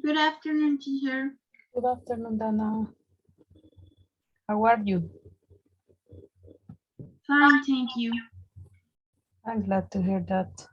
Good afternoon, teacher. Good afternoon, Dana. How are you? Fine, thank you. I'm glad to hear that.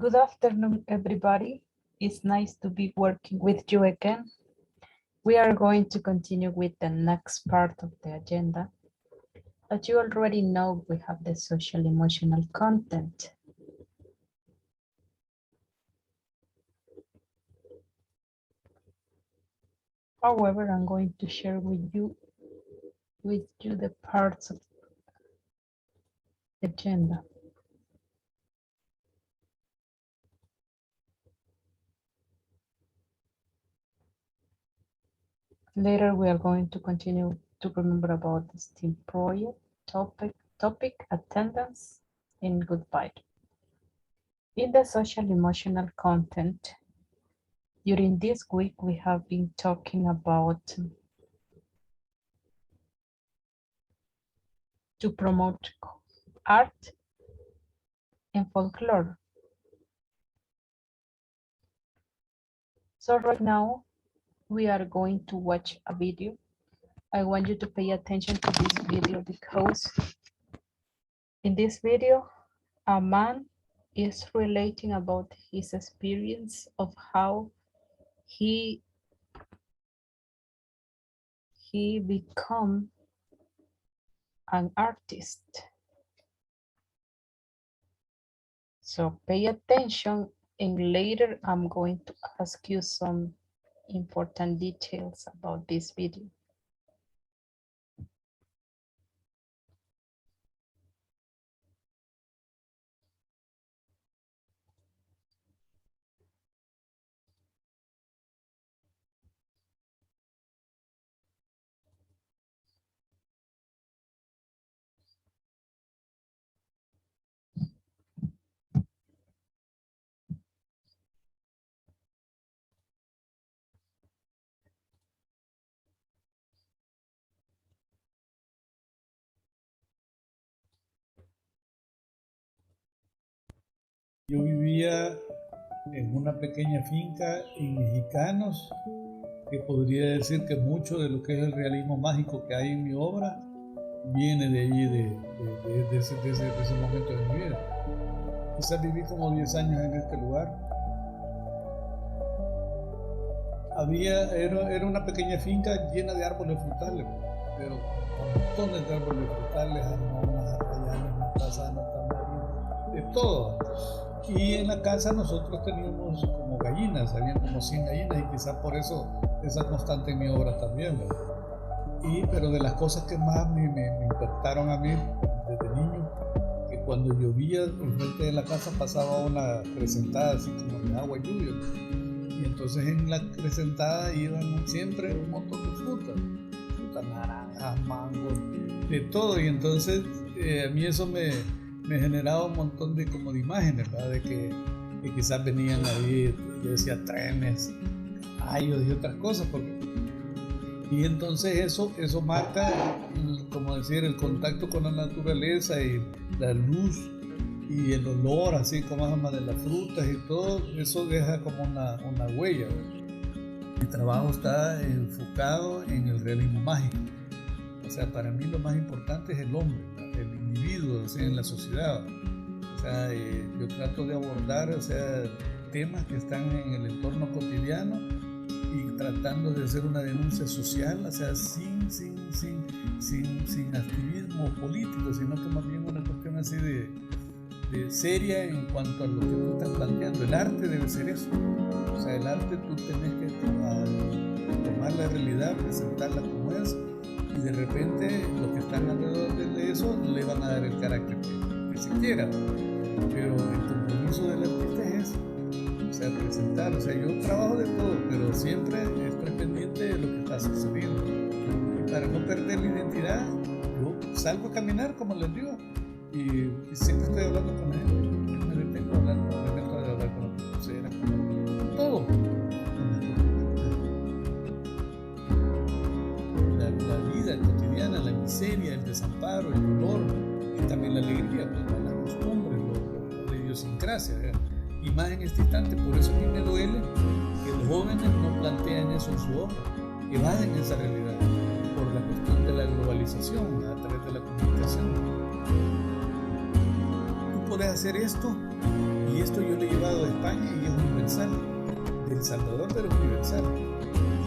Good afternoon, everybody. It's nice to be working with you again. We are going to continue with the next part of the agenda. As you already know, we have the social emotional content. However, I'm going to share with you the parts of the agenda. Later, we are going to continue to remember about the STEAM project, topic, attendance, and goodbye. In the social emotional content, during this week, we have been talking about to promote art and folklore. So right now, we are going to watch a video. I want you to pay attention to this video because in this video, a man is relating about his experience of how he become an artist. So pay attention, and later I'm going to ask you some important details about this video. Yo vivía en una pequeña finca en Mexicanos, que podría decir que mucho de lo que es el realismo mágico que hay en mi obra viene de ahí, de ese momento de mi vida. Quizás viví como 10 años en este lugar. Era una pequeña finca llena de árboles frutales, pero montones de árboles frutales, armonas, arrayanes, matasanos, tamarinos, de todo. Y en la casa nosotros teníamos como gallinas, habían como 100 gallinas, y quizás por eso esa constante en mi obra también, ¿verdad? Pero de las cosas que más me impactaron a mí desde niño, que cuando llovía enfrente de la casa pasaba una crecentada así como de agua y lluvia, y entonces en la crecentada iban siempre un montón de frutas naranjas, mangos, de todo, y entonces a mí eso me generaba un montón de imágenes, ¿verdad? De que quizás venían ahí, yo decía trenes, rayos y otras cosas, y entonces eso marca, como decir, el contacto con la naturaleza y la luz y el olor, así como de las frutas y todo, eso deja como una huella, ¿verdad? Mi trabajo está enfocado en el realismo mágico. O sea, para mí lo más importante es el hombre, el individuo, o sea, en la sociedad. O sea, yo trato de abordar, o sea, temas que están en el entorno cotidiano y tratando de hacer una denuncia social, o sea, sin activismo político, sino que más bien una cuestión así de seria en cuanto a lo que tú estás planteando. El arte debe ser eso. O sea, el arte tú tenés que tomar la realidad, presentarla como es, y de repente los que están alrededor de eso le van a dar el carácter que se quiera. Pero el compromiso del artista es eso. O sea, presentar. O sea, yo trabajo de todo, pero siempre estoy pendiente de lo que está sucediendo. Y para no perder la identidad, yo salgo a caminar, como les digo, y siempre estoy hablando con la gente. Yo me detengo hablando, me meto a hablar con la pulsera, con todo. La vida cotidiana, la miseria, el desamparo, el dolor, y también la alegría, pues, las costumbres, la idiosincrasia, ¿verdad? Y más en este instante, por eso a mí me duele que los jóvenes no plantean eso en su obra, que vayan en esa realidad, por la cuestión de la globalización, a través de la comunicación. Tú puedes hacer esto Y esto yo lo he llevado a España y es universal, de El Salvador, pero es universal.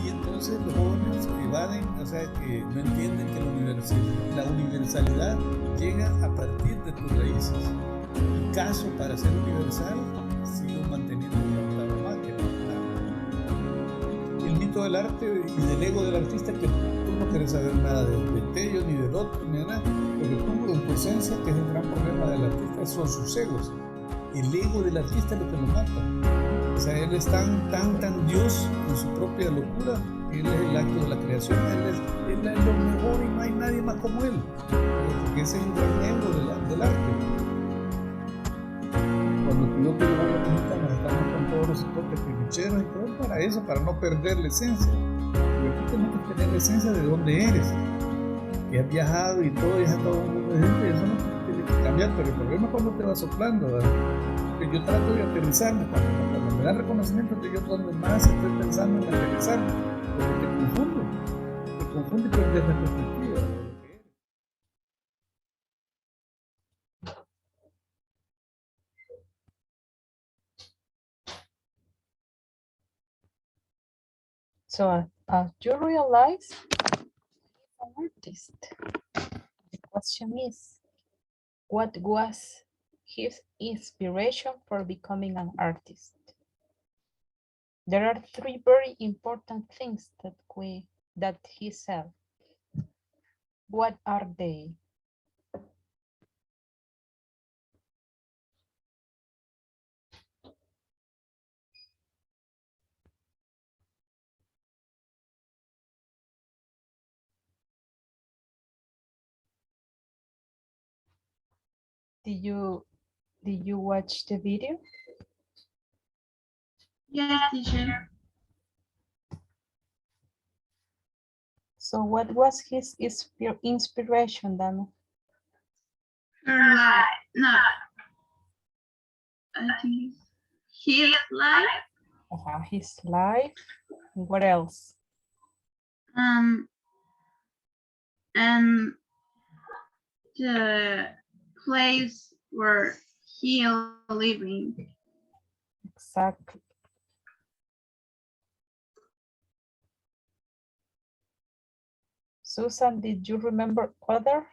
Y entonces los jóvenes evaden, o sea, que no entienden que la universalidad llega a partir de tus raíces. El caso para ser universal, sigo manteniendo la más que el mito del arte y del ego del artista, que tú no quieres saber nada del ello, ni del otro, ni de nada, porque tú en tu esencia, que es el gran problema del artista, son sus egos. El ego del artista es lo que lo mata. O sea, él es tan Dios en su propia locura. Él es el acto de la creación, él es lo mejor y no hay nadie más como él. Porque ese es el gran ego del arte. Cuando tú yo que yo voy a México, nos estamos con todos los toques pilucheros y todo para eso, para no perder la esencia. Pero tú tienes que tener la esencia de dónde eres. Que has viajado y todo, y has estado un mundo de gente, eso no tiene que cambiar, pero el problema es cuando te va soplando, ¿verdad? Porque yo trato de aterrizarme, cuando me dan reconocimiento, yo donde más estoy pensando en aterrizarme, porque te confundo y pierdes la perspectiva de lo que eres. So as you realize, he's an artist. The question is, what was his inspiration for becoming an artist? There are three very important things that he said. What are they? Did you watch the video? Yes, teacher. So what was his inspiration, Dano? Her life. No. I think his life. His life. What else? And the place where he living. Exactly. Susan, did you remember other?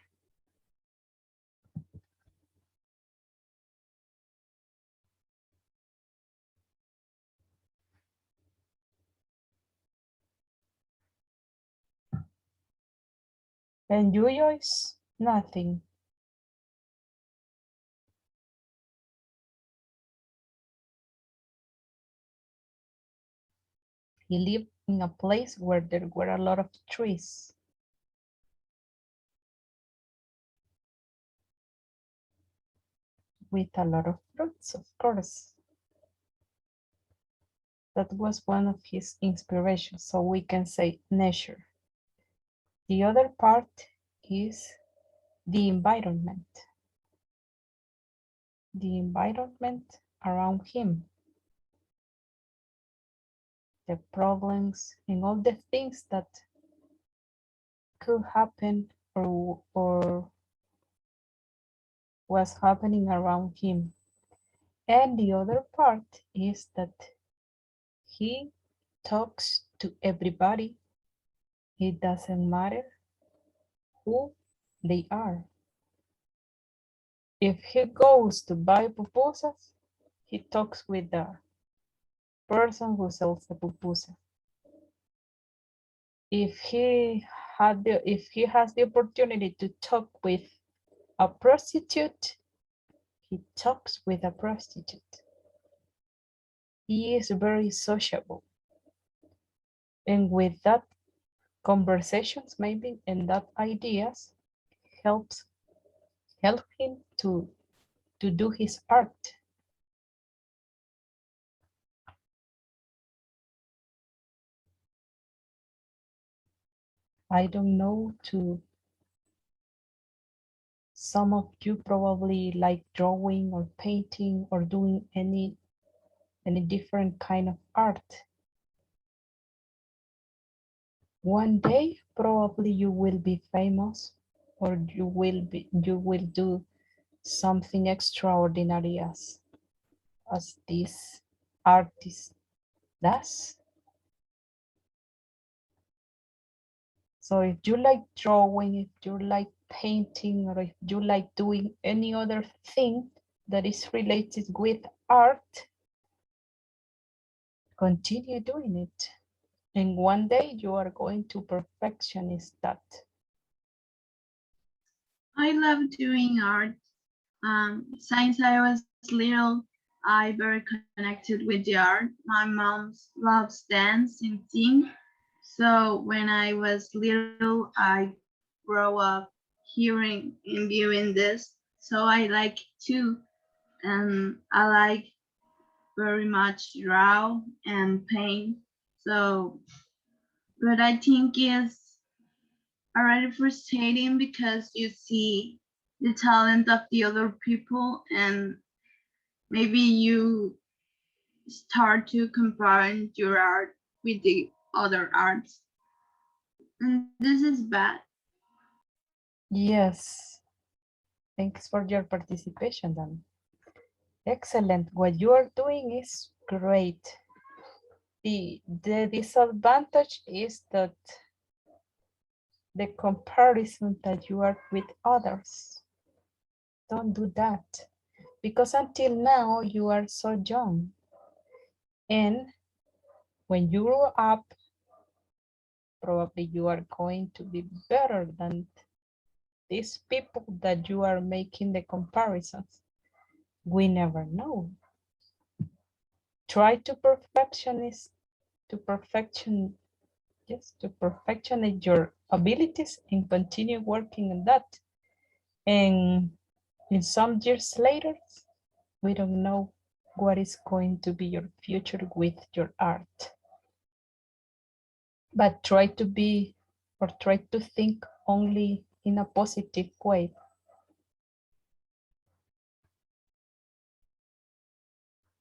And you, Joyce? Nothing. He lived in a place where there were a lot of trees. With a lot of fruits, of course. That was one of his inspirations, so we can say nature. The other part is the environment. The environment around him. The problems and all the things that could happen or was happening around him. And the other part is that he talks to everybody. It doesn't matter who they are. If he goes to buy pupusas, he talks with the person who sells the pupusa. If he has the opportunity to talk with a prostitute, he talks with a prostitute. He is very sociable. And with that conversations maybe and that ideas help him to do his art. I don't know, some of you probably like drawing or painting or doing any different kind of art. One day, probably you will be famous or you will do something extraordinary as this artist does. So if you like drawing, if you like painting, or if you like doing any other thing that is related with art, continue doing it. And one day you are going to perfectionist that. I love doing art. Since I was little, I very connected with the art. My mom loves dance and sing. So when I was little, I grow up hearing and viewing this. So I like too. And I like very much draw and paint. So, but I think it's already frustrating because you see the talent of the other people and maybe you start to compare your art with the other arts. And this is bad. Yes, thanks for your participation, Dan. Excellent. What you are doing is great. The disadvantage is that the comparison that you are with others. Don't do that, because until now you are so young. And when you grow up, probably you are going to be better than these people that you are making the comparisons. We never know. Try to perfectionist to perfection, yes, to perfectionate your abilities and continue working on that. And in some years later, we don't know what is going to be your future with your art. But try to be, or try to think only in a positive way.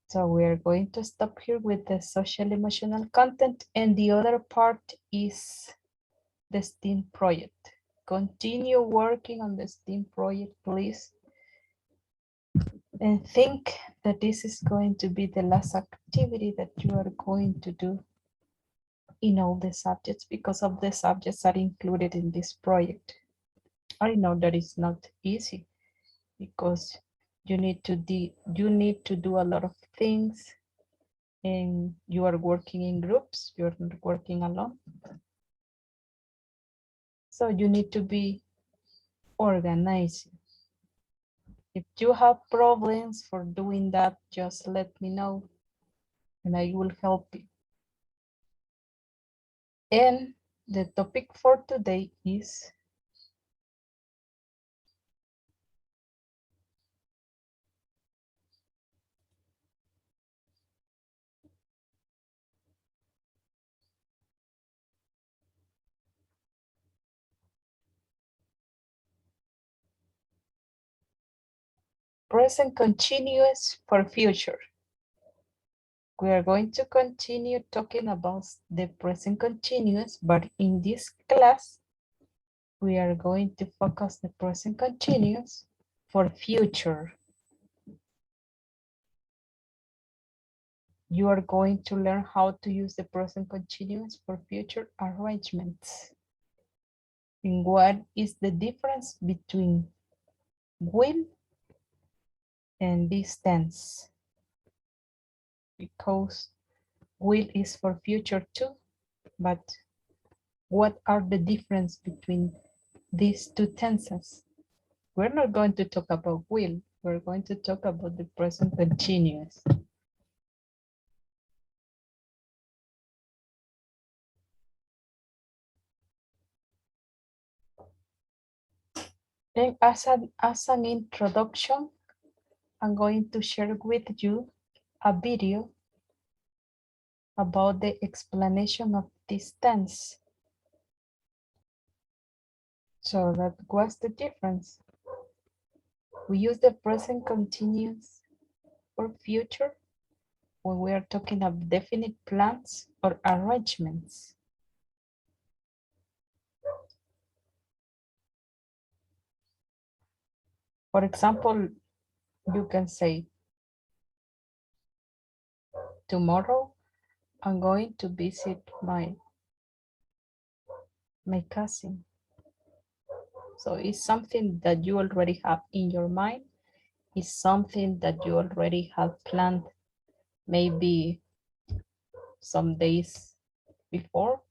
So we are going to stop here with the social emotional content, and the other part is the STEAM project. Continue working on the STEAM project, please. And think that this is going to be the last activity that you are going to do in all the subjects, because of the subjects are included in this project. I know that it's not easy because you need to do a lot of things, and you are working in groups, you're not working alone. So you need to be organized. If you have problems for doing that, just let me know and I will help you. And the topic for today is present continuous for future. We are going to continue talking about the present continuous, but in this class, we are going to focus the present continuous for future. You are going to learn how to use the present continuous for future arrangements. And what is the difference between will and this tense? Because will is for future too, but what are the difference between these two tenses? We're not going to talk about will, we're going to talk about the present continuous. And as an introduction, I'm going to share with you a video about the explanation of this tense. So that was the difference. We use the present continuous for future when we are talking of definite plans or arrangements. For example, you can say, tomorrow I'm going to visit my cousin. So it's something that you already have in your mind. It's something that you already have planned maybe some days before.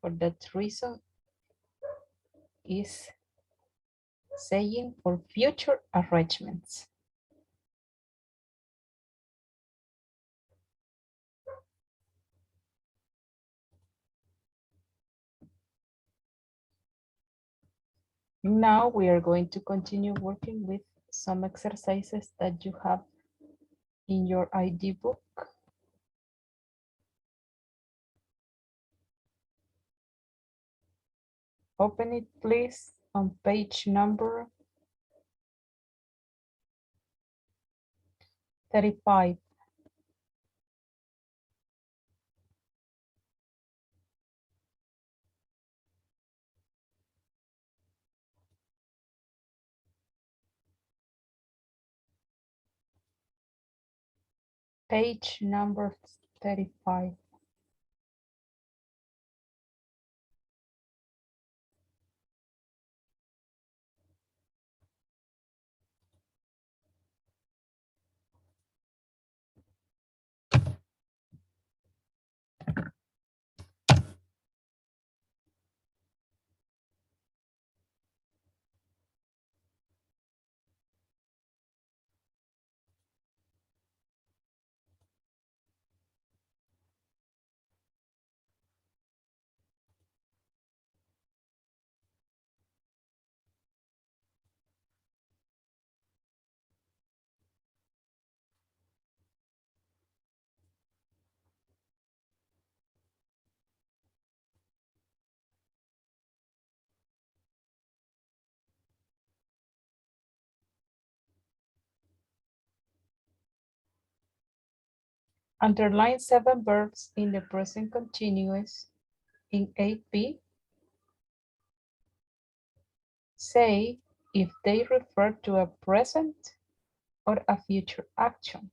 For that reason is saying for future arrangements. Now we are going to continue working with some exercises that you have in your ID book. Open it, please, on page number 35. Page number 35. Underline 7 verbs in the present continuous in 8b. Say if they refer to a present or a future action.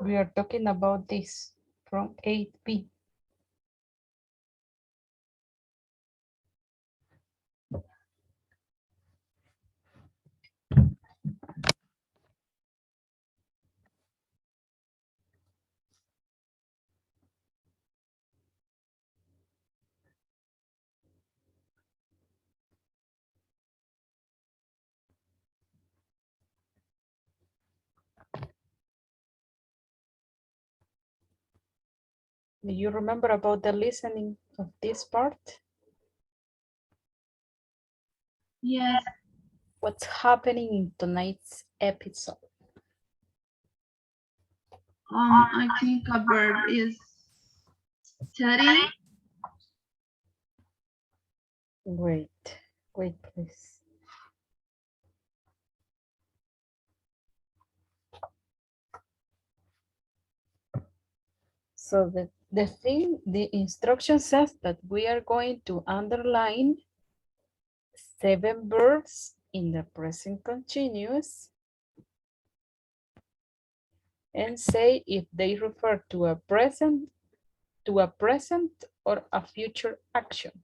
We are talking about this from 8b. Do you remember about the listening of this part? Yes, What's happening in tonight's episode? I think a verb is studying. Wait, wait, please. So the instruction says that we are going to underline 7 verbs in the present continuous and say if they refer to a present or a future action.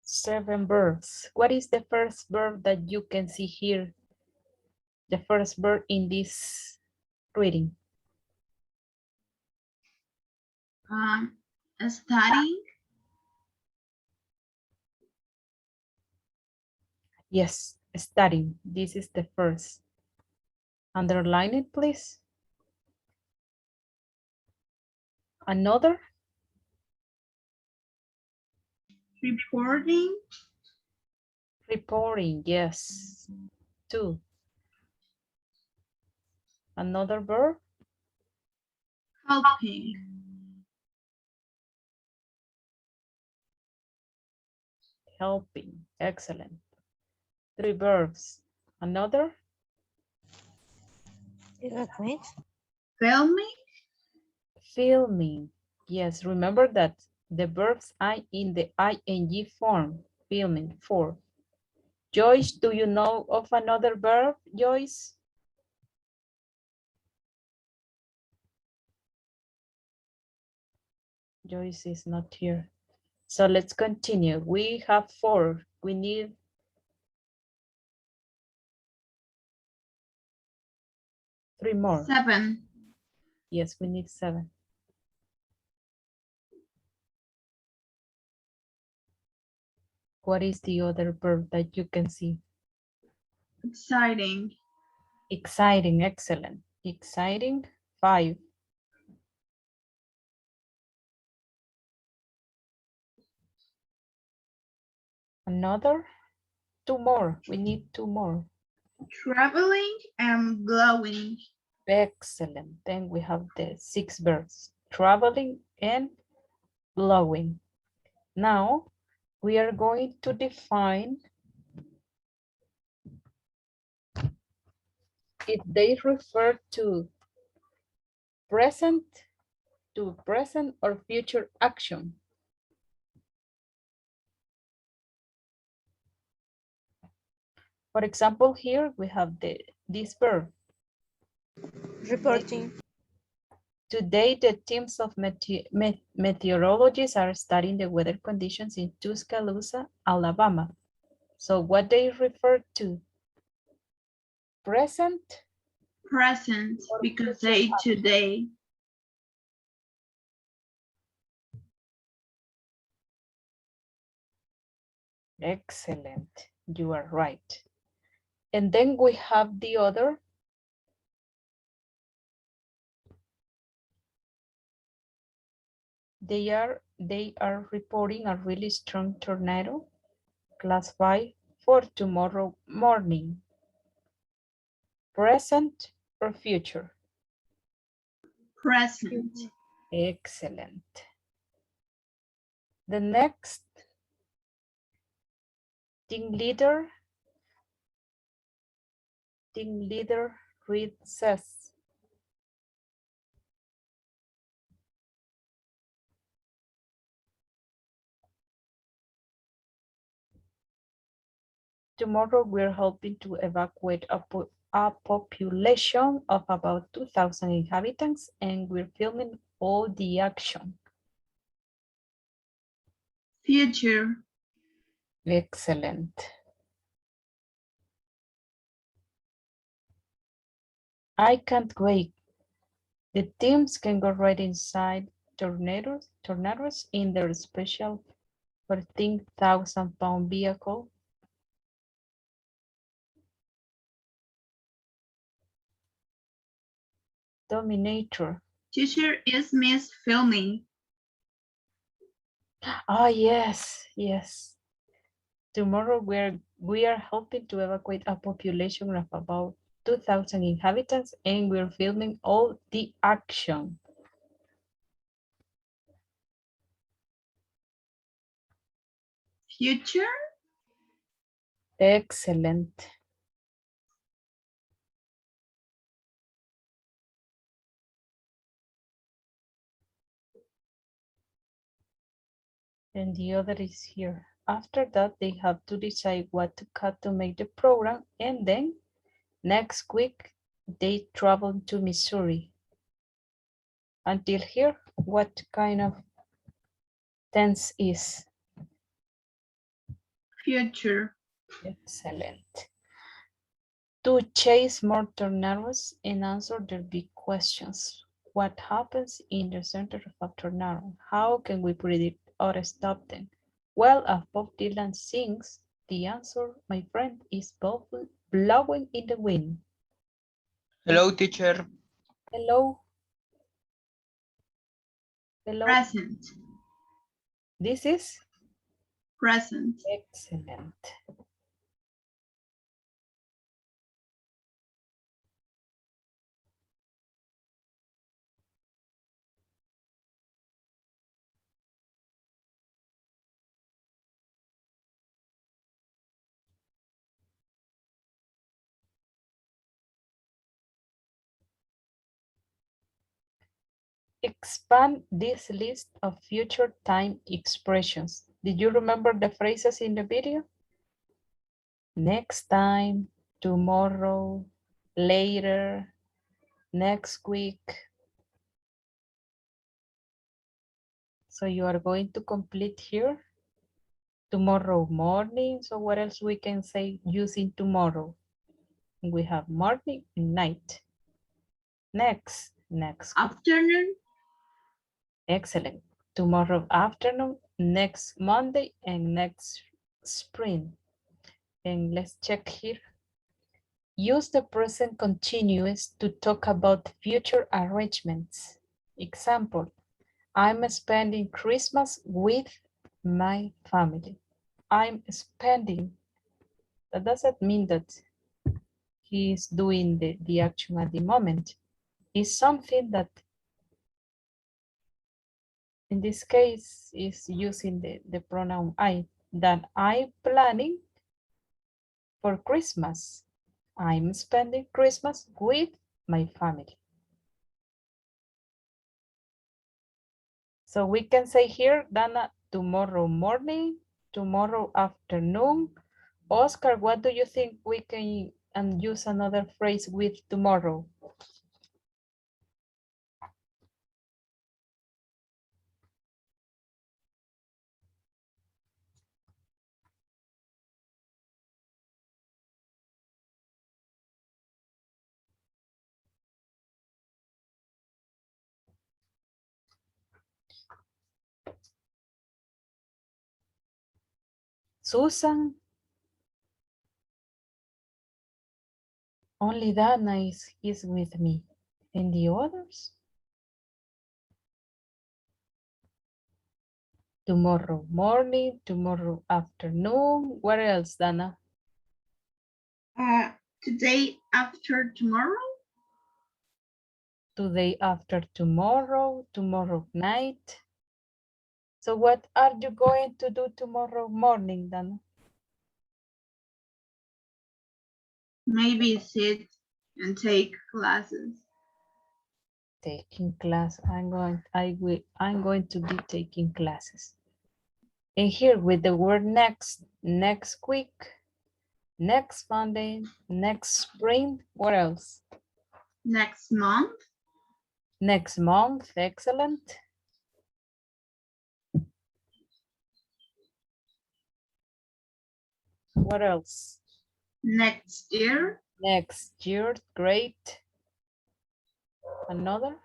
Seven verbs. What is the first verb that you can see here? The first verb in this reading. Studying. Yes, studying. This is the first. Underline it, please. Another? Reporting, Reporting, yes. 2. Another verb? helping, Helping, excellent. 3 verbs. Another? filming, Filming. Yes, remember that the verbs are in the ing form. Filming, 4. Joyce, do you know of another verb, Joyce? Joyce is not here. So let's continue. We have 4. We need 3 more. 7, Yes, we need 7. What is the other verb that you can see? exciting, Exciting, excellent. Exciting, 5. Another, 2 more. We need 2 more. traveling, and glowing. Excellent. Then we have the 6 verbs, traveling and blowing. Now we are going to define if they refer to present or future action. For example, here we have this verb. Reporting. Today, the teams of meteorologists are studying the weather conditions in Tuscaloosa, Alabama. So what they refer to? Present? Present, because they today. Excellent. You are right. And then we have the other. They are reporting a really strong tornado, class 5, for tomorrow morning. Present or future? Present, Excellent. The next, team leader Reed says. Tomorrow we're hoping to evacuate a population of about 2,000 inhabitants, and we're filming all the action. future, Excellent. I can't wait. The teams can go right inside tornadoes in their special 14,000-pound vehicle. Dominator. teacher is Miss Filming. Oh, yes, yes. Tomorrow we are helping to evacuate a population of about 2,000 inhabitants, and we're filming all the action. Future, Excellent. And the other is here. After that, they have to decide what to cut to make the program, and then next week they travel to Missouri. Until here, what kind of tense is? future, Excellent. To chase more tornadoes and answer their big questions. What happens in the center of a tornado? How can we predict or stop them? Well, as Bob Dylan sings, the answer, my friend, is blowing in the wind. Hello, teacher. Hello. Below. Present. This is Present. excellent. Expand this list of future time expressions. Did you remember the phrases in the video? Next time, tomorrow, later, next week. So you are going to complete here. Tomorrow morning. So what else we can say using tomorrow? We have morning and night. Next. Afternoon. Excellent. Tomorrow afternoon, next Monday, and next spring. And let's check here. Use the present continuous to talk about future arrangements. Example, I'm spending Christmas with my family. I'm spending. That doesn't mean that he is doing the action at the moment. It's something that in this case is using the pronoun I, that I'm planning for Christmas. I'm spending Christmas with my family. So we can say here, Dana, tomorrow morning, tomorrow afternoon. Oscar, what do you think we can use another phrase with tomorrow? Susan, only Dana is with me. And the others? Tomorrow morning, tomorrow afternoon. What else, Dana? Today after tomorrow. Today after tomorrow, tomorrow night. So what are you going to do tomorrow morning, Dana? Maybe sit and take classes. Taking class. I'm going to be taking classes. And here with the word next week, next Monday, next spring, what else? Next month. Next month, excellent. What else? Next year. Next year, great. Another?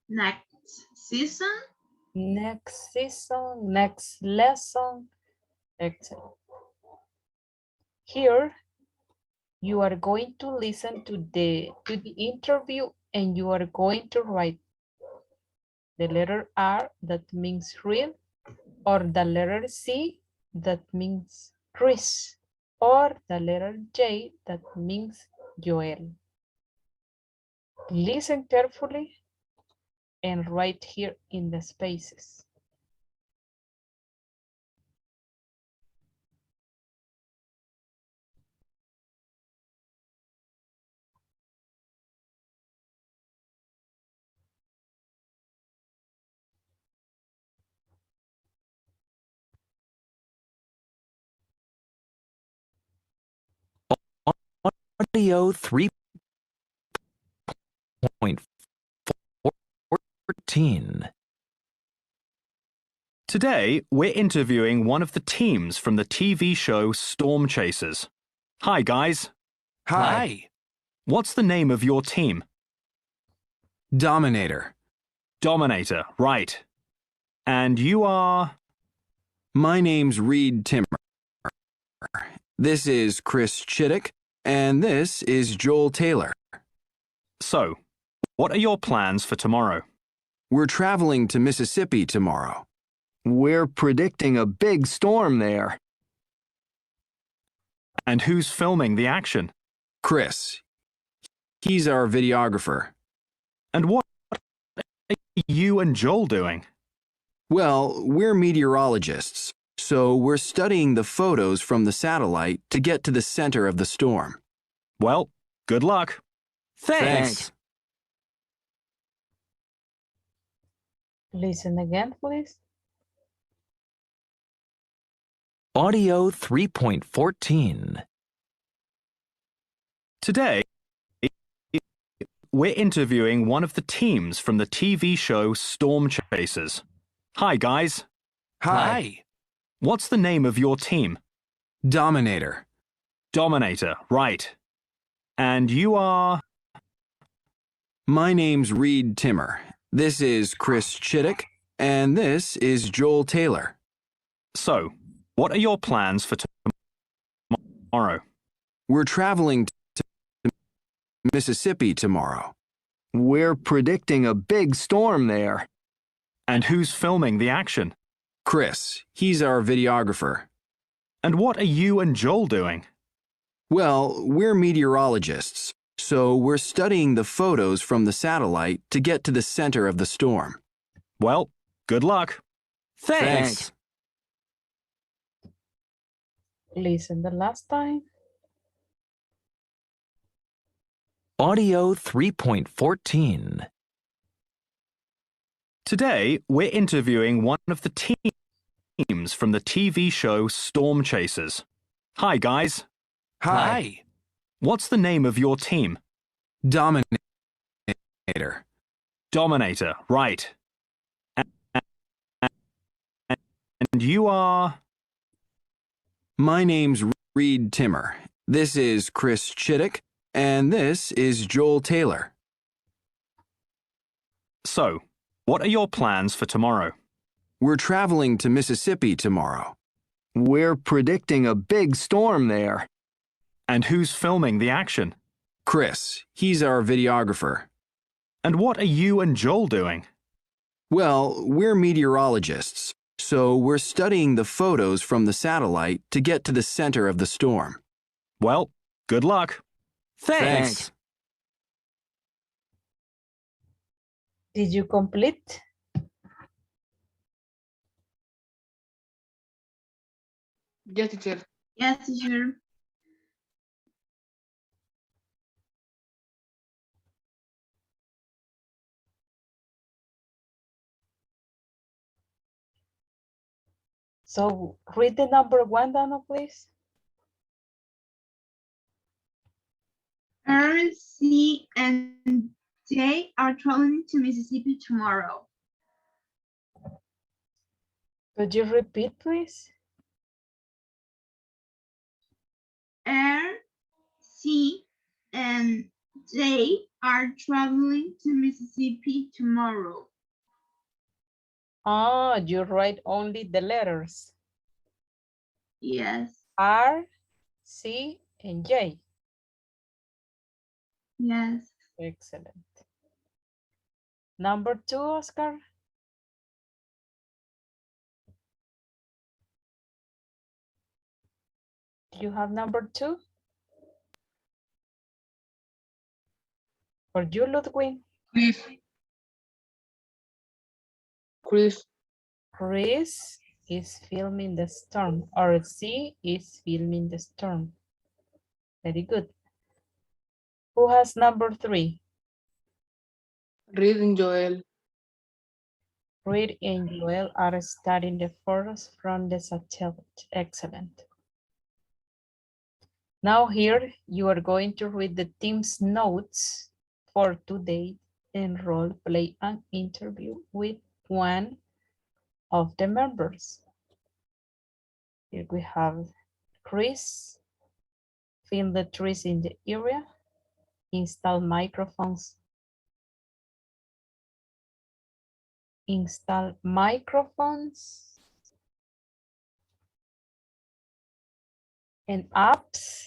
Next season. Next season, next lesson, excellent. Here, you are going to listen to the interview and you are going to write the letter R that means real, or the letter C that means Chris, or the letter J that means Joel. Listen carefully and write here in the spaces. Audio 3.14. Today, we're interviewing one of the teams from the TV show Storm Chasers. Hi, guys. Hi. What's the name of your team? Dominator. Dominator, right. And you are? My name's Reed Timmer. This is Chris Chittick, and this is Joel Taylor. So, what are your plans for tomorrow? We're traveling to Mississippi tomorrow. We're predicting a big storm there. And who's filming the action? Chris. He's our videographer. And what are you and Joel doing? Well, we're meteorologists, so we're studying the photos from the satellite to get to the center of the storm. Well, good luck. Thanks. Listen again, please. Audio 3.14. Today, we're interviewing one of the teams from the TV show Storm Chasers. Hi, guys. Hi. What's the name of your team? Dominator. Dominator, right. And you are? My name's Reed Timmer. This is Chris Chittick, and this is Joel Taylor. So, what are your plans for tomorrow? We're traveling to Mississippi tomorrow. We're predicting a big storm there. And who's filming the action? Chris. He's our videographer. And what are you and Joel doing? Well, we're meteorologists, so we're studying the photos from the satellite to get to the center of the storm. Well, good luck. Thanks. Listen the last time. Audio 3.14. Today, we're interviewing one of the teams from the TV show Storm Chasers. Hi, guys. Hi. What's the name of your team? Dominator. Dominator, right. And you are? My name's Reed Timmer. This is Chris Chittick, and this is Joel Taylor. So, what are your plans for tomorrow? We're traveling to Mississippi tomorrow. We're predicting a big storm there. And who's filming the action? Chris. He's our videographer. And what are you and Joel doing? Well, we're meteorologists, so we're studying the photos from the satellite to get to the center of the storm. Well, good luck. Thanks. Did you complete? Yes, teacher. Yes, teacher. So read the number 1, Donna, please. R, C, and J are traveling to Mississippi tomorrow. Could you repeat, please? R, C, and J are traveling to Mississippi tomorrow. Oh, you write only the letters. Yes. R, C, and J. Yes. Excellent. Number 2, Oscar. Do you have number 2? Or you, Ludwig? Chris. Chris is filming the storm, or C is filming the storm. Very good. Who has number 3? Reed and Joel. Reed and Joel are studying the photos from the satellite. Excellent. Now here you are going to read the team's notes for today and role play an interview with one of the members. Here we have Chris, film the trees in the area, install microphones. Install microphones and apps.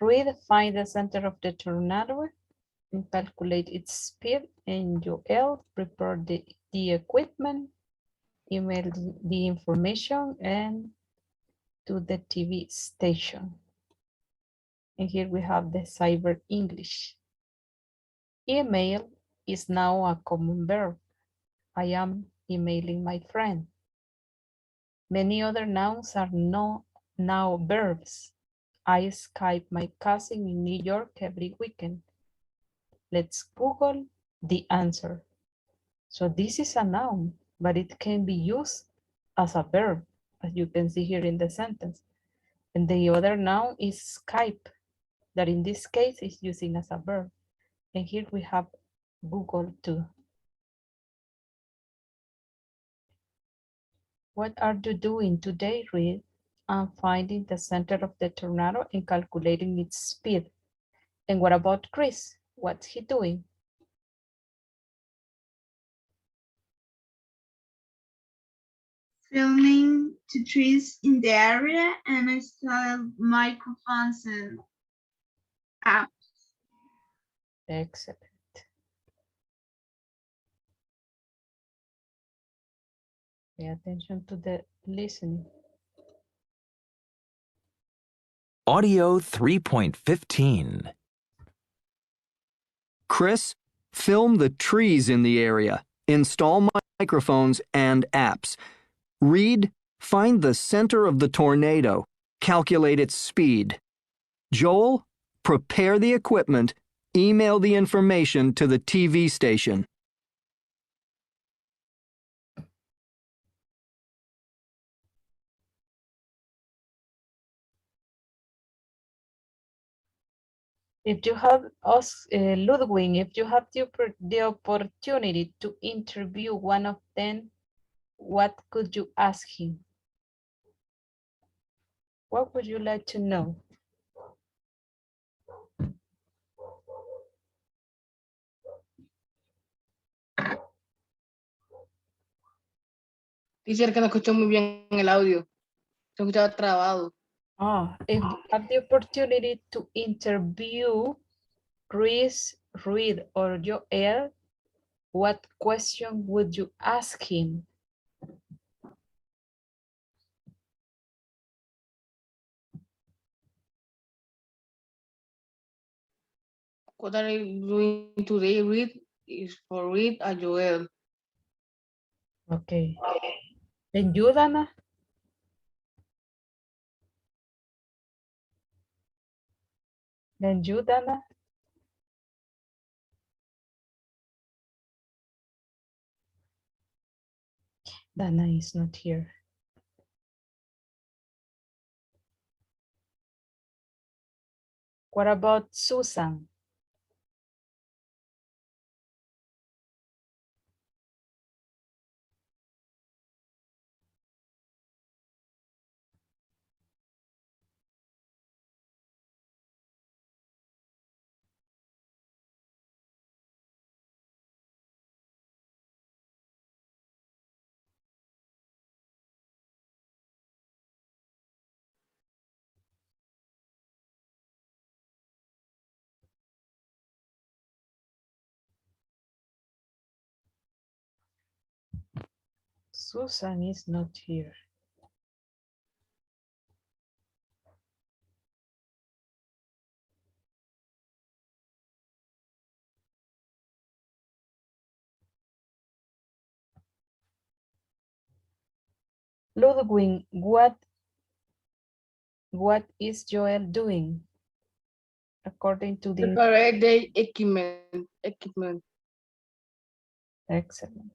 Read, find the center of the tornado. and calculate its speed, and Joel prepare the equipment, email the information, and to the TV station. And here we have the cyber English. Email is now a common verb. I am emailing my friend. Many other nouns are now verbs. I Skype my cousin in New York every weekend. Let's Google the answer. So this is a noun, but it can be used as a verb, as you can see here in the sentence. And the other noun is Skype, that in this case is using as a verb. And here we have Google too. What are you doing today, Reed? I'm finding the center of the tornado and calculating its speed. And what about Chris? What's he doing? Filming the trees in the area and install microphones and apps. Excellent. Pay attention to the listening. Audio 3.15. Chris, film the trees in the area. Install microphones and apps. Read, find the center of the tornado. Calculate its speed. Joel, prepare the equipment. Email the information to the TV station. If you have us, Ludwig, if you have the opportunity to interview one of them, what could you ask him? What would you like to know? Teacher, que no escuchó muy bien el audio. Se escuchaba trabado. If you have the opportunity to interview Chris, Reed, or Joel, what question would you ask him? What are you doing today, Read? Is for Read and Joel. Okay. And you, Dana? Then you, Dana? Dana is not here. What about Susan? Susan is not here. Ludwig, what is Joel doing? According to the... Prepare the equipment. Excellent.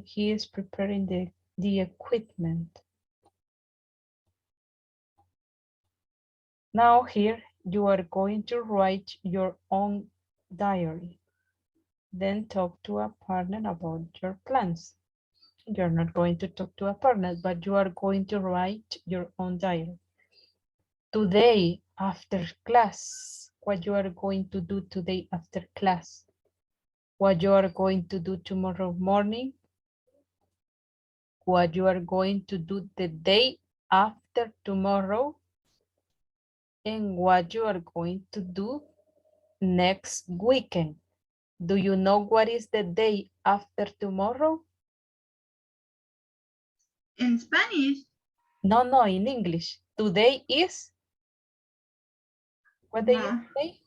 He is preparing the equipment. Now here, you are going to write your own diary. Then talk to a partner about your plans. You're not going to talk to a partner, but you are going to write your own diary. Today, after class, what you are going to do today after class, what you are going to do tomorrow morning, what you are going to do the day after tomorrow, and what you are going to do next weekend. Do you know what is the day after tomorrow? In Spanish, No, in English. Today is, what day is no, today?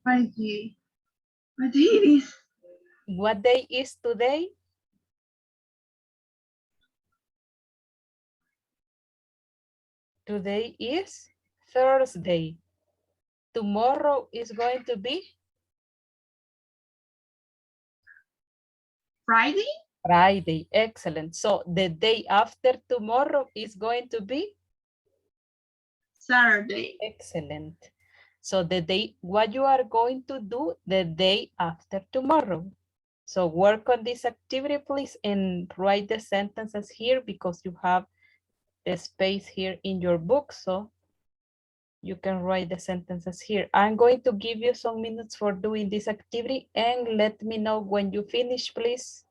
Friday. What day it is? What day is today? Today is Thursday. Tomorrow is going to be Friday? Friday. Excellent. So the day after tomorrow is going to be Saturday. excellent. So the day, what you are going to do the day after tomorrow. So work on this activity, please, and write the sentences here because you have the space here in your book. So you can write the sentences here. I'm going to give you some minutes for doing this activity and let me know when you finish, please.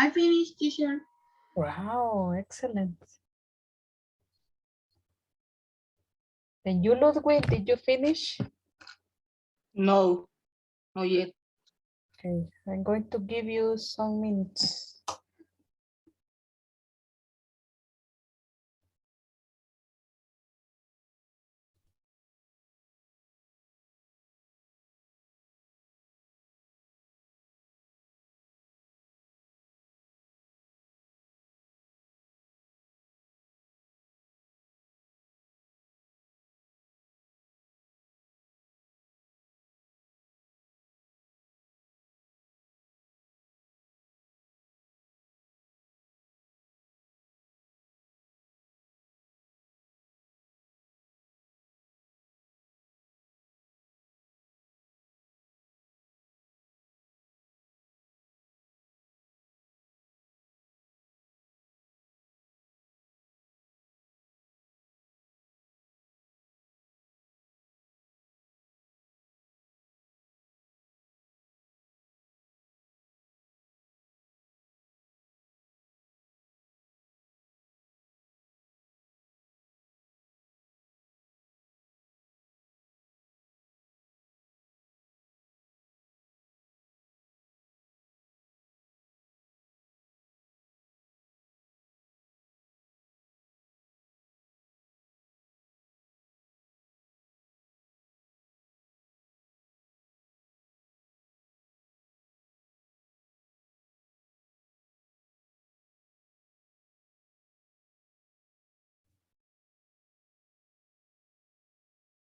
I finished, teacher. Wow, excellent. And you, Ludwig, did you finish? No, not yet. Okay, I'm going to give you some minutes.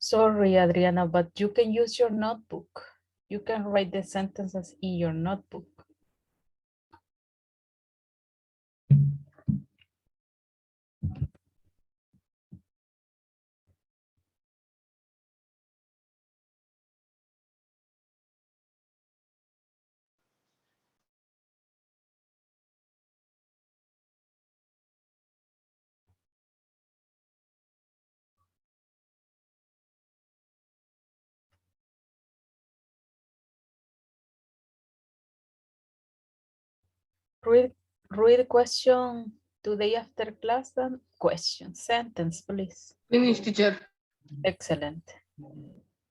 Sorry, Adriana, but you can use your notebook. You can write the sentences in your notebook. Read question today after class. Then question sentence, please. Finish, teacher. Excellent.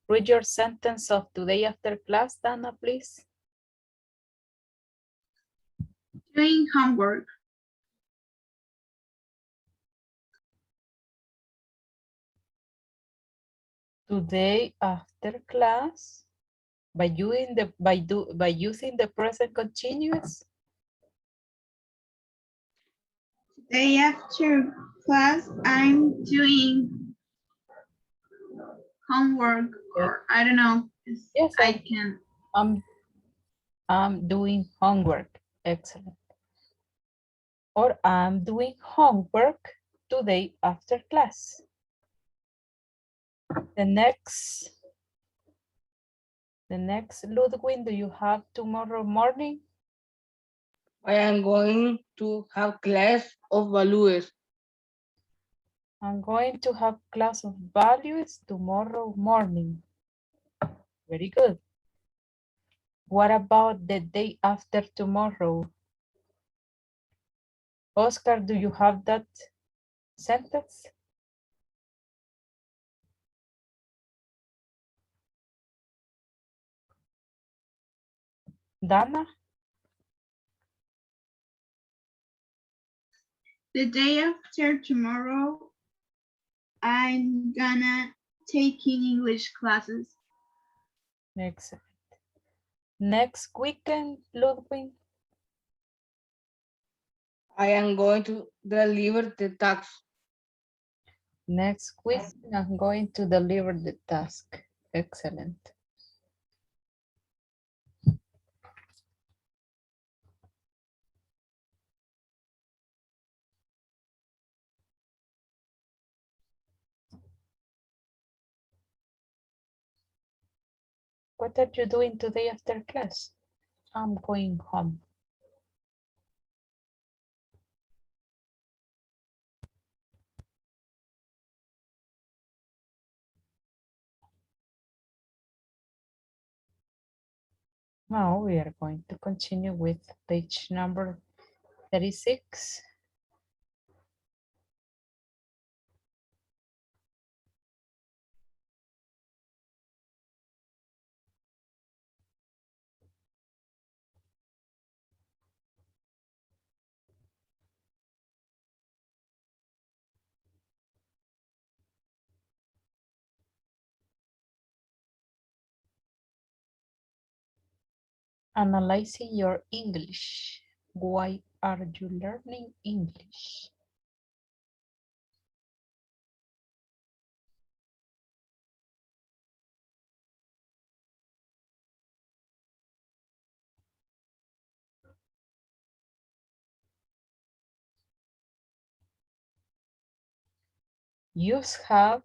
Read your sentence of today after class, Dana, please. Doing homework. Today after class, by using the present continuous. Day after class, I'm doing homework, or I don't know. Yes, I can. I'm doing homework. Excellent. Or I'm doing homework today after class. The next, Ludwig, do you have tomorrow morning? I am going to have class of values. I'm going to have class of values tomorrow morning. Very good. What about the day after tomorrow? Oscar, do you have that sentence? Dana? The day after tomorrow, I'm gonna taking English classes. Excellent. Next weekend, Ludwig? I am going to deliver the tax. Next weekend, I'm going to deliver the task. Excellent. What are you doing today after class? I'm going home. Now we are going to continue with page number 36. Analyzing your English. Why are you learning English? Use have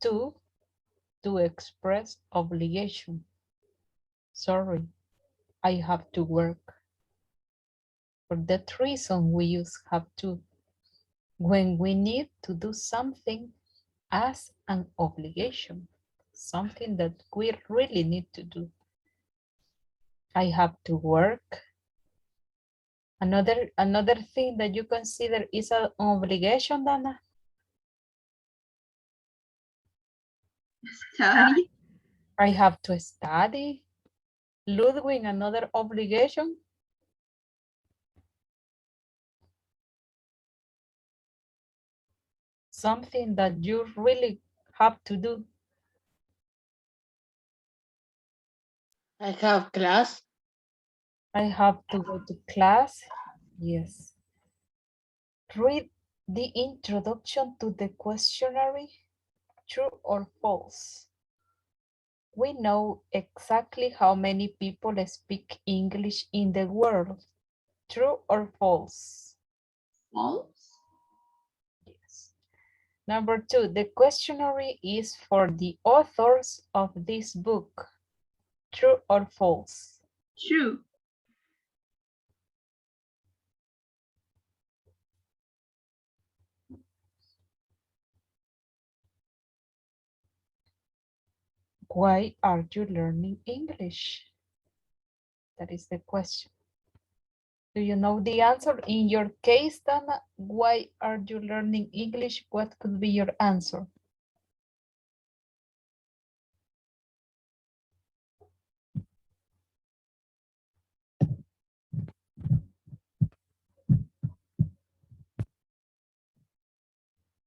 to express obligation. Sorry, I have to work. For that reason, we use have to when we need to do something as an obligation, something that we really need to do. I have to work. Another thing that you consider is an obligation, Dana? Study. I have to study. Ludwig, another obligation. Something that you really have to do. I have class. I have to go to class. Yes. Read the introduction to the questionnaire. True or false? We know exactly how many people speak English in the world. True or false? False. Yes. Number 2, the questionnaire is for the authors of this book. True or false? True. Why are you learning English? That is the question. Do you know the answer? In your case, Dana, why are you learning English? What could be your answer?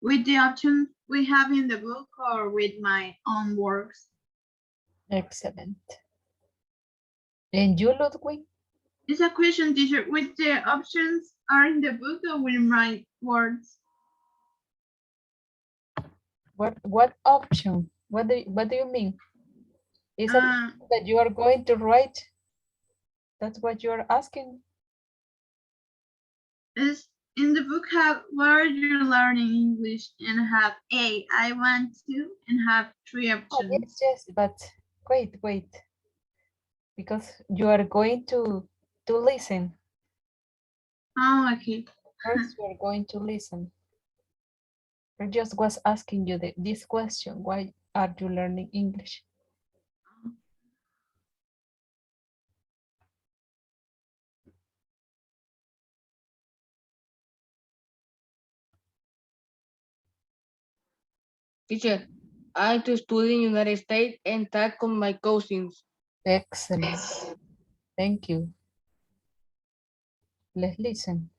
With the options we have in the book or with my own works? Excellent. And you, Ludwig? It's a question, teacher. With the options are in the book or with my words? What option? What do you mean? Is it Uh, that you are going to write? That's what you are asking? is in the book have where you're learning English and have A, I want to, and have three Oh, options. yes, but wait, because you are going to listen. Oh, okay. First, you are going to listen. I just was asking you this question. Why are you learning English? Teacher, I to study in United States and talk with my cousins. Excellent. Thank you. Let's listen.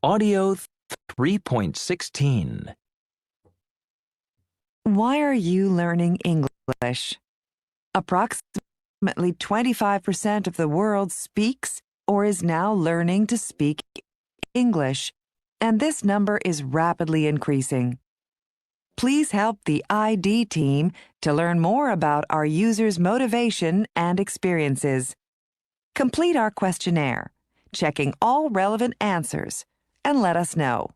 Audio 3.16. Why are you learning English? Approximately 25% of the world speaks or is now learning to speak English, and this number is rapidly increasing. Please help the ID team to learn more about our users' motivation and experiences. Complete our questionnaire, checking all relevant answers, and let us know.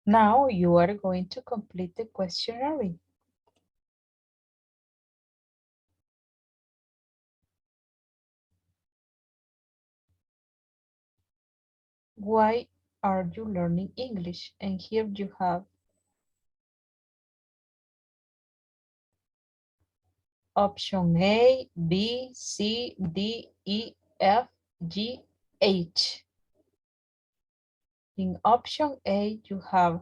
Now you are going to complete the questionnaire. Why are you learning English? And here you have option A, B, C, D, E, F, G, H. In option A, you have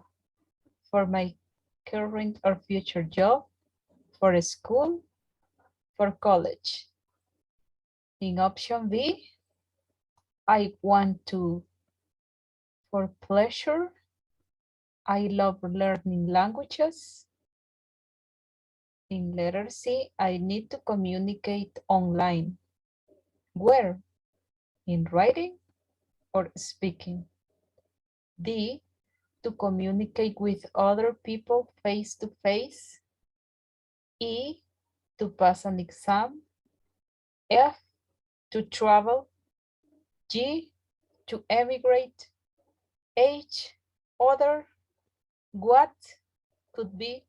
for my current or future job, for school, for college. In option B, I want to, for pleasure, I love learning languages. In letter C, I need to communicate online. Where? In writing or speaking? D, to communicate with other people face to face. E, to pass an exam. F, to travel. G, to emigrate. H, other. What could be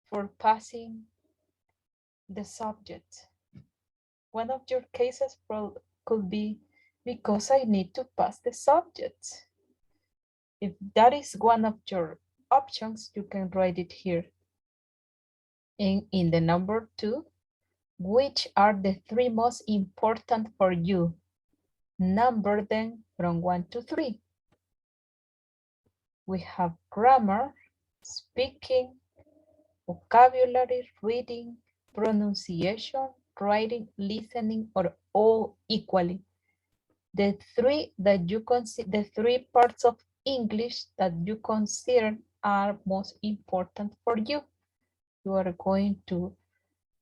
for passing the subject? One of your cases could be because I need to pass the subject. If that is one of your options, you can write it here. And in the number 2, which are the 3 most important for you? Number them from 1 to 3. We have grammar, speaking, vocabulary, reading, pronunciation, writing, listening, or all equally. The 3 that you consider, the 3 parts of English that you consider are most important for you. You are going to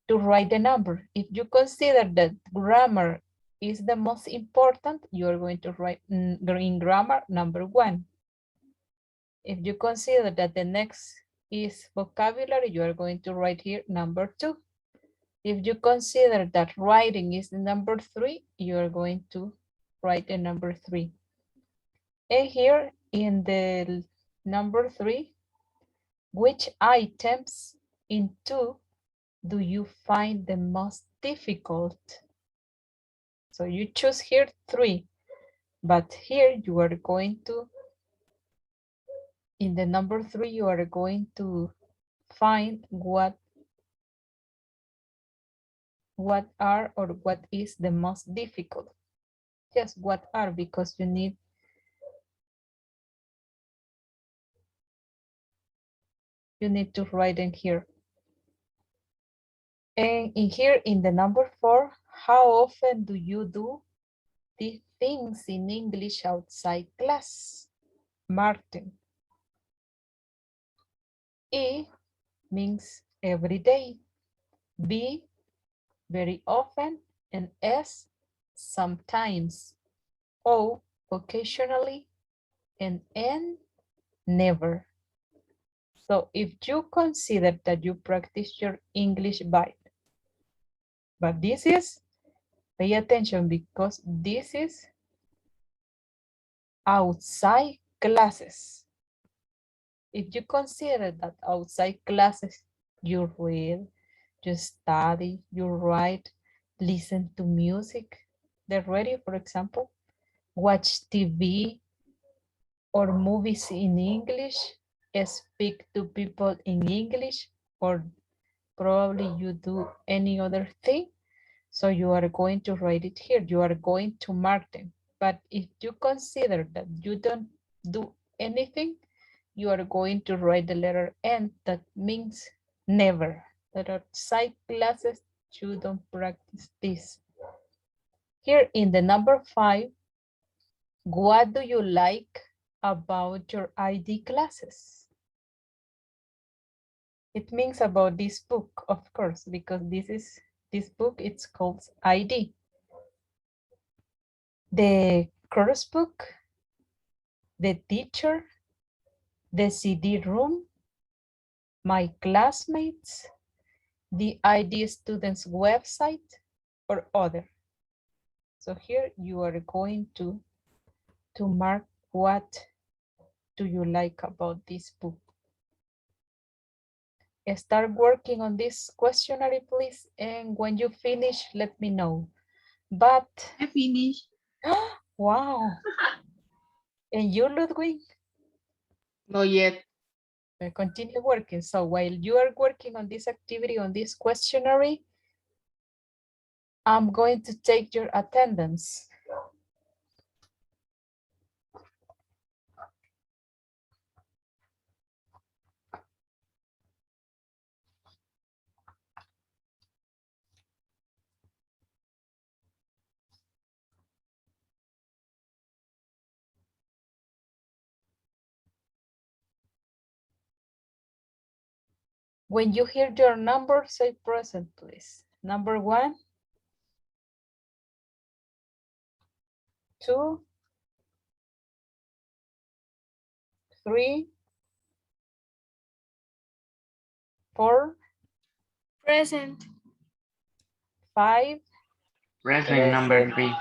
write the number. If you consider that grammar is the most important, you are going to write in grammar number 1. If you consider that the next is vocabulary, you are going to write here number 2. If you consider that writing is the number 3, you are going to write the number 3. And here in the number 3, which items in 2 do you find the most difficult? So you choose here 3, but here you are going to In the number 3, you are going to find what are or what is the most difficult. Yes, what are, because you need to write in here. And in here, in the number 4, how often do you do these things in English outside class? Martin. E means every day. B, very often. And S, sometimes. O, occasionally. And N, never. So if you consider that you practice your English but this is, pay attention because this is outside classes. If you consider that outside classes, you read, you study, you write, listen to music, the radio, for example, watch TV or movies in English, speak to people in English, or probably you do any other thing. So you are going to write it here. You are going to mark them. But if you consider that you don't do anything, you are going to write the letter N. That means never. That outside classes, you don't practice this. Here in the number 5, what do you like about your ID classes? It means about this book, of course, because this book, it's called ID. The course book, the teacher, the CD room, my classmates, the ID student's website, or other. So here you are going to mark what do you like about this book. Start working on this questionnaire, please. And when you finish, let me know. But I finished. wow. And you, Ludwig? Not yet. Continue working. So while you are working on this activity, on this questionnaire, I'm going to take your attendance. When you hear your number, say present, please. Number 1, 2, 3, 4, Present. 5. Present number 3.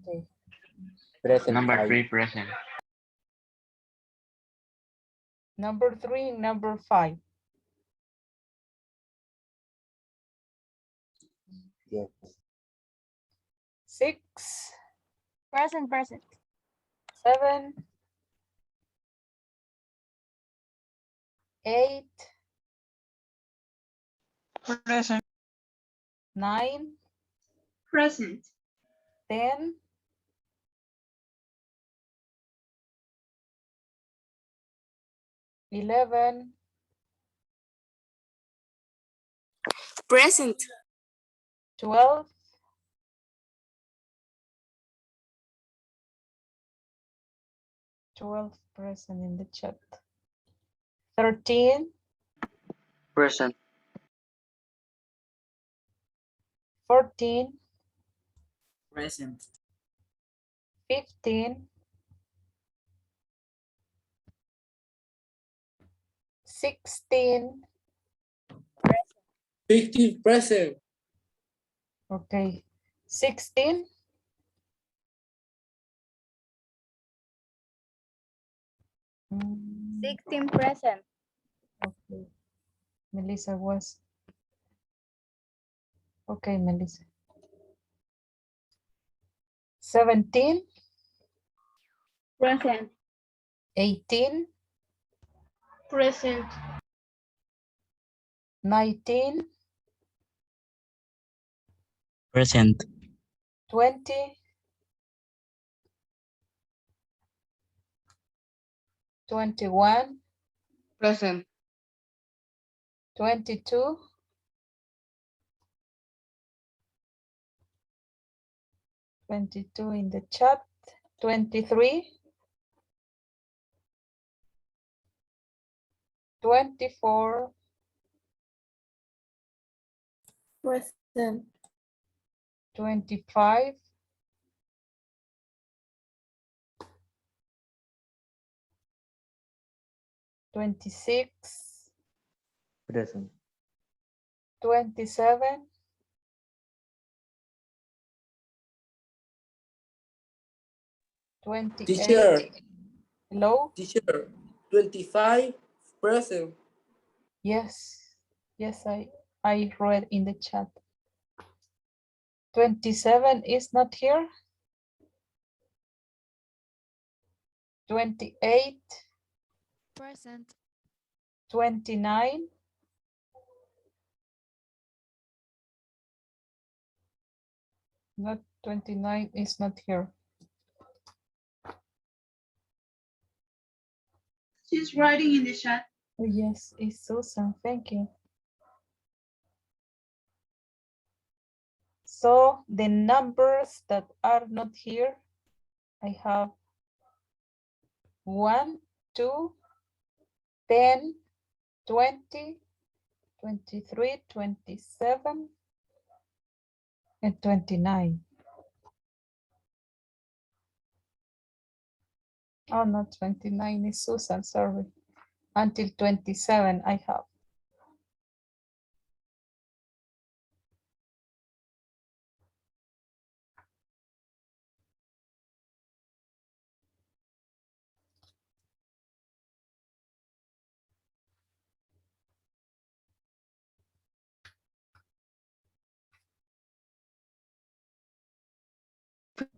Okay. Present number 3 present. Number 3 and number 5. Yes. 6. Present. 7. 8. Present. 9. Present. 10. 11. Present. 12. 12 present in the chat. 13. Present. 14. Present. 15. 16. 15 present. Okay. 16. Mm, 16 present. okay. Melissa was. Okay, Melissa. 17. Present. 18, Present. 19, Present. 20, 21, Present. 22, 22 in the chat, 23, 24, Present. 25, 26, Present. 27, 28. Teacher, Hello? teacher, 25, present. Yes, yes, I read in the chat. 27 is not here. 28, Present. 29, 29 is not here. She's writing in the chat. Oh, yes, it's Susan, thank you. So the numbers that are not here, I have 1, 2, 10, 20, 23, 27, and 29. Oh, not 29 is Susan, sorry. Until 27 I have.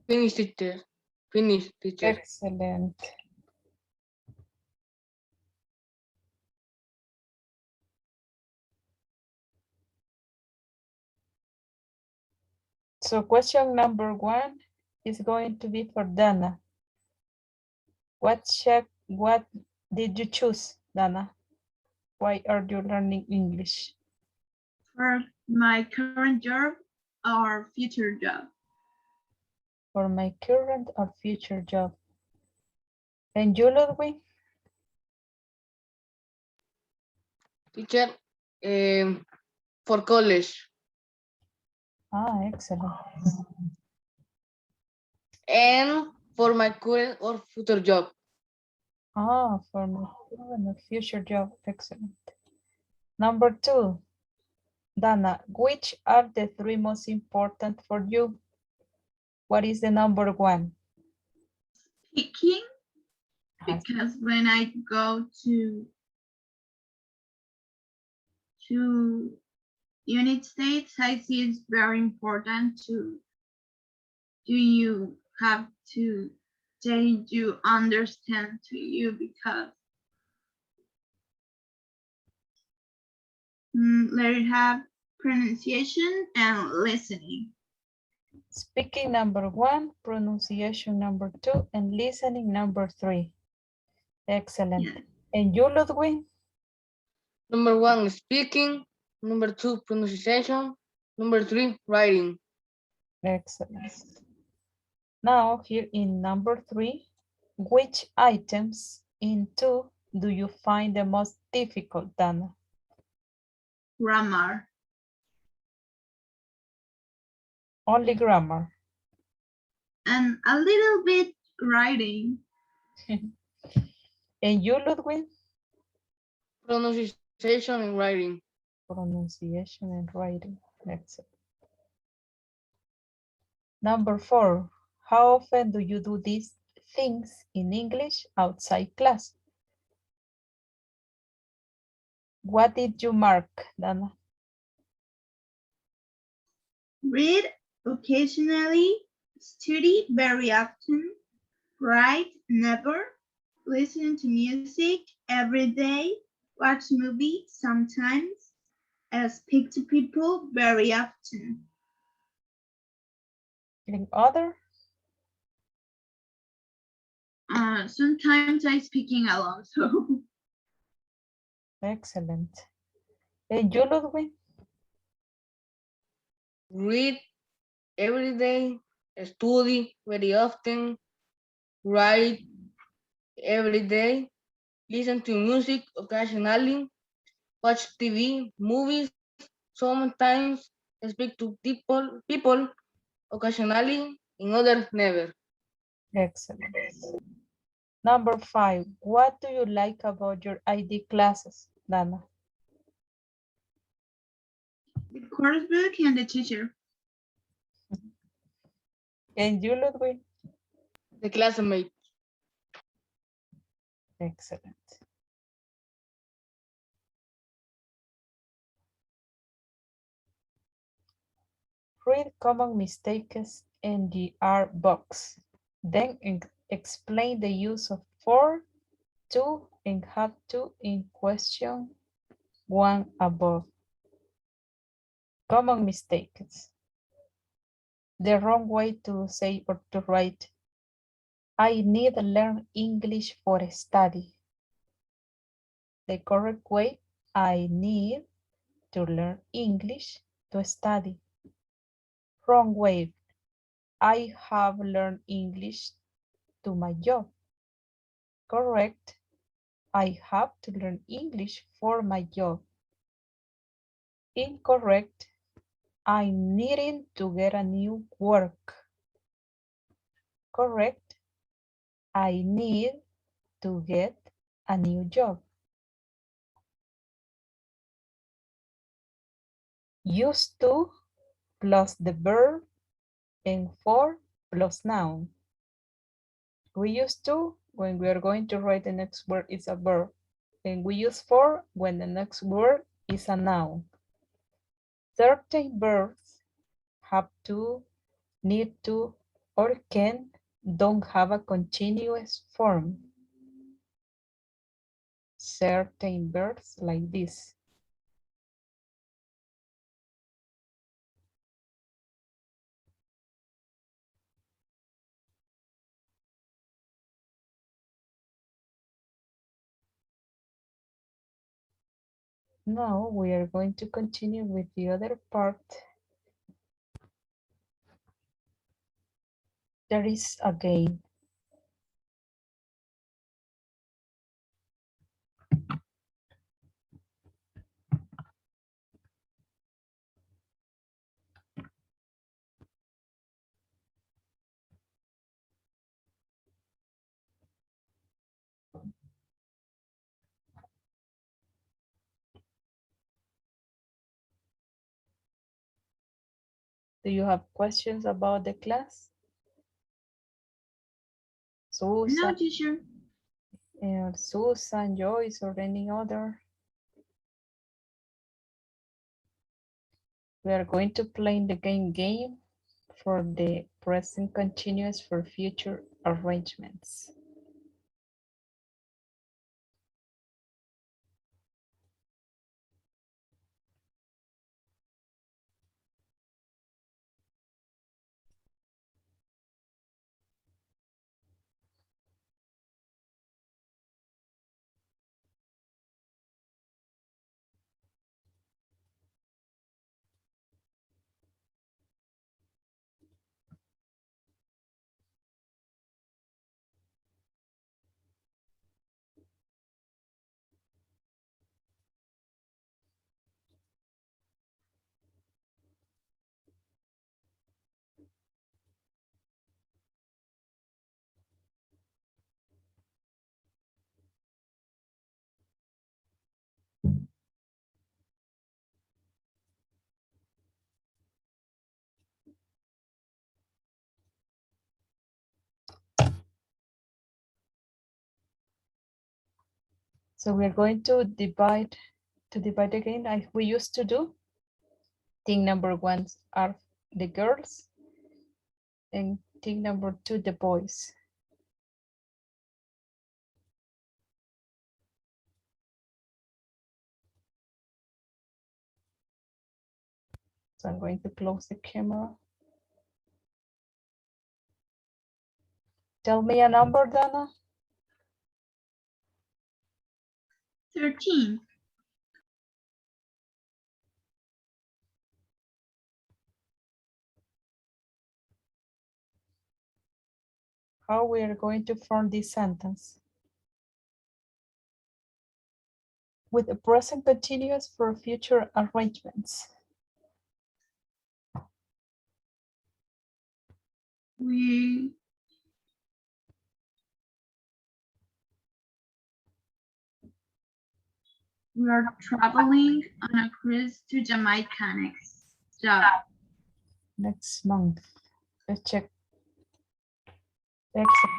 Finish, teacher. Finish, teacher. Excellent. So question number 1 is going to be for Dana. What did you choose, Dana? Why are you learning English? For my current job or future job. For my current or future job. And you, Ludwig? Teacher, for college Ah, excellent. and for my current or future job. Ah, for my current or future job. Excellent. Number 2, Dana, which are the 3 most important for you? What is the number 1? Speaking, because when I go to United States, I see it's very important to do you have to say you understand to you because let it have pronunciation and listening. Speaking number 1, pronunciation number 2, and listening number 3. Excellent. Yeah. And you, Ludwig? Number 1, speaking. Number 2, pronunciation. Number 3, writing. Excellent. Now here in number 3, which items in 2 do you find the most difficult, Dana? Grammar. Only grammar. And a little bit writing. And you, Ludwig? Pronunciation and writing. Pronunciation and writing. Excellent. Number 4, how often do you do these things in English outside class? What did you mark, Dana? Read occasionally, study very often, write never, listen to music every day, watch movies sometimes, speak to people very often. In other, Sometimes I speaking alone, so excellent. And you, Ludwig? Read every day, study very often, write every day, listen to music occasionally, watch TV, movies, sometimes speak to people occasionally, in others never. Excellent. Number 5, what do you like about your ID classes, Dana? the course book and the teacher. And you, Ludwig? The classmate. Excellent. Read common mistakes in the art box. Then explain the use of for, to, and have to in question 1 above. Common mistakes. The wrong way to say or to write. I need to learn English for study. The correct way, I need to learn English to study. Wrong way, I have learned English to my job. Correct, I have to learn English for my job. Incorrect, I'm needing to get a new work. Correct, I need to get a new job. Used to plus the verb and for plus noun. We use to when we are going to write the next word is a verb. And we use for when the next word is a noun. Certain verbs have to, need to, or can don't have a continuous form. Certain verbs like this. Now we are going to continue with the other part. There is a game. Do you have questions about the class? No, Susan, teacher. Susan, Joyce, or any other? We are going to play the game for the present continuous for future arrangements. So we're going to divide again like we used to do. Thing number 1 are the girls and thing number 2 the boys. So I'm going to close the camera. Tell me a number, Dana. 13. How we are going to form this sentence? With the present continuous for future arrangements. We are traveling on a cruise to Jamaica Next month. Let's check. Excellent.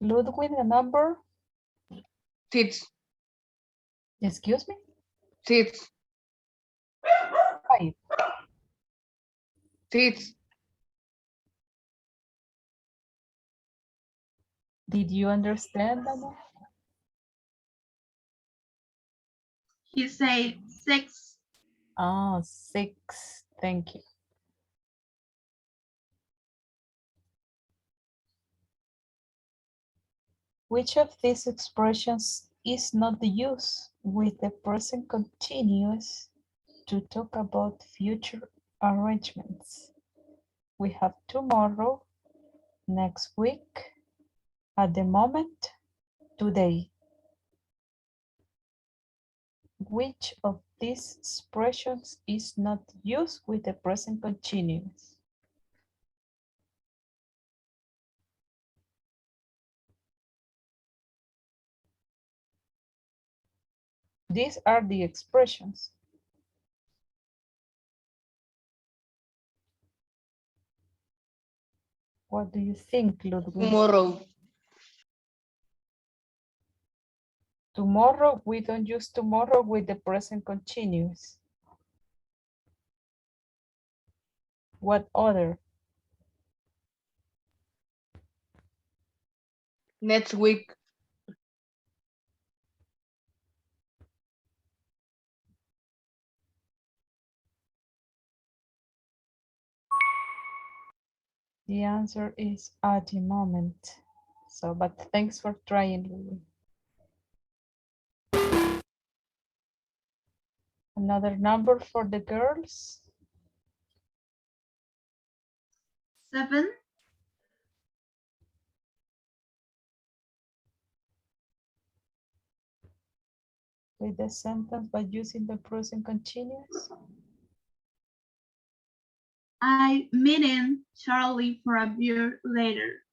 Ludwig, a number? 6. Excuse me? 6. 5. 6. Did you understand, Dana? He said 6. Oh, 6. Thank you. Which of these expressions is not used with the present continuous to talk about future arrangements? We have tomorrow, next week, at the moment, today. Which of these expressions is not used with the present continuous? These are the expressions. What do you think, Ludwig? Tomorrow. Tomorrow, we don't use tomorrow with the present continuous. What other? Next week. The answer is at the moment. So, but thanks for trying, Ludwig. Another number for the girls. 7. With the sentence by using the present continuous. I meeting Charlie for a beer later.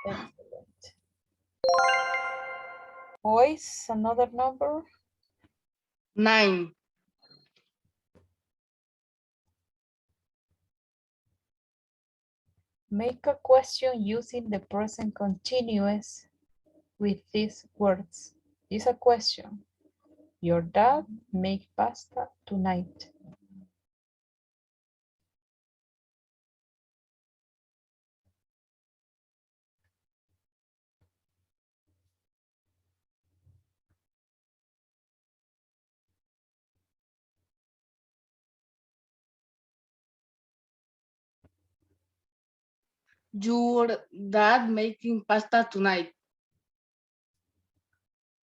Excellent. Boys, another number. 9. Make a question using the present continuous with these words. It's a question. Your dad make pasta tonight. Your dad making pasta tonight.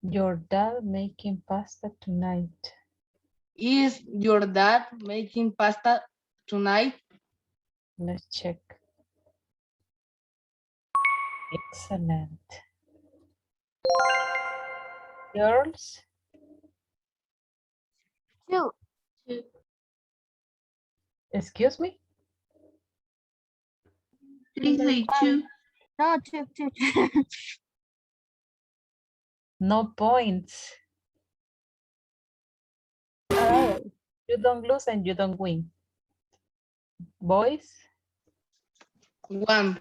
Your dad making pasta tonight. Is your dad making pasta tonight? Let's check. Excellent. Girls? 2. Excuse me? They say 2. No, 2. No points. Oh. You don't lose and you don't win. Boys? 1.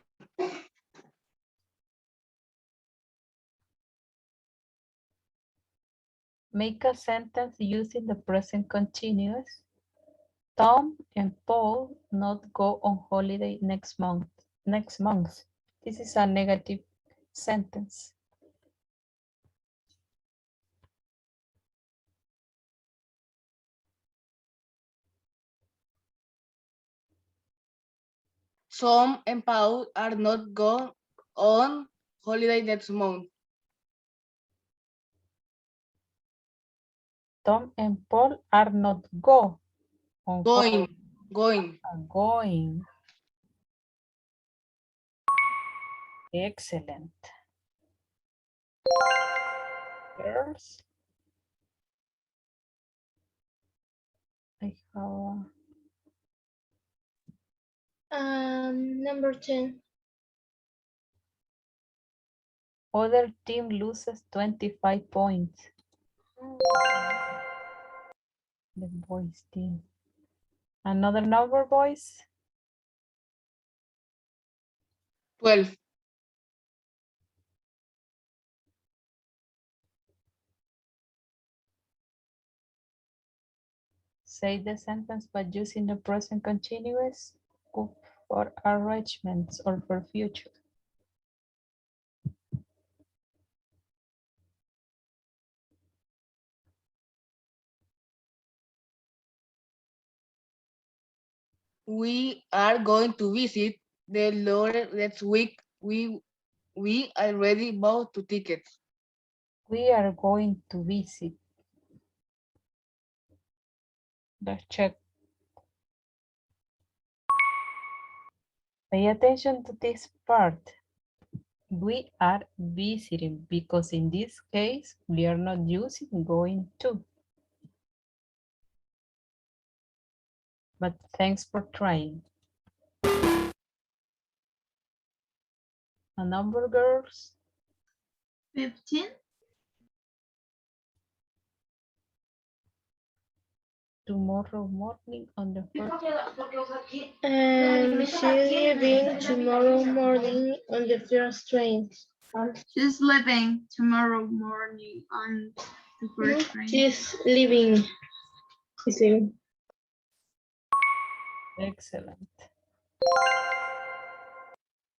Make a sentence using the present continuous. Tom and Paul not go on holiday next month. Next month. This is a negative sentence. Some and Paul are not going on holiday next month. Tom and Paul are not on holiday. Going. Going. Excellent. Girls. I have Number 10. other team loses 25 points. The boys team. Another number, boys? 12. Say the sentence by using the present continuous for arrangements or for future. We are going to visit the Lord next week. We already bought 2 tickets. We are going to visit. Let's check. Pay attention to this part. We are visiting because in this case, we are not using going to. But thanks for trying. A number, girls? 15. Tomorrow morning on the first. And she's leaving tomorrow morning on the first train. She's leaving tomorrow morning on the first train. She's leaving. She's leaving. Excellent.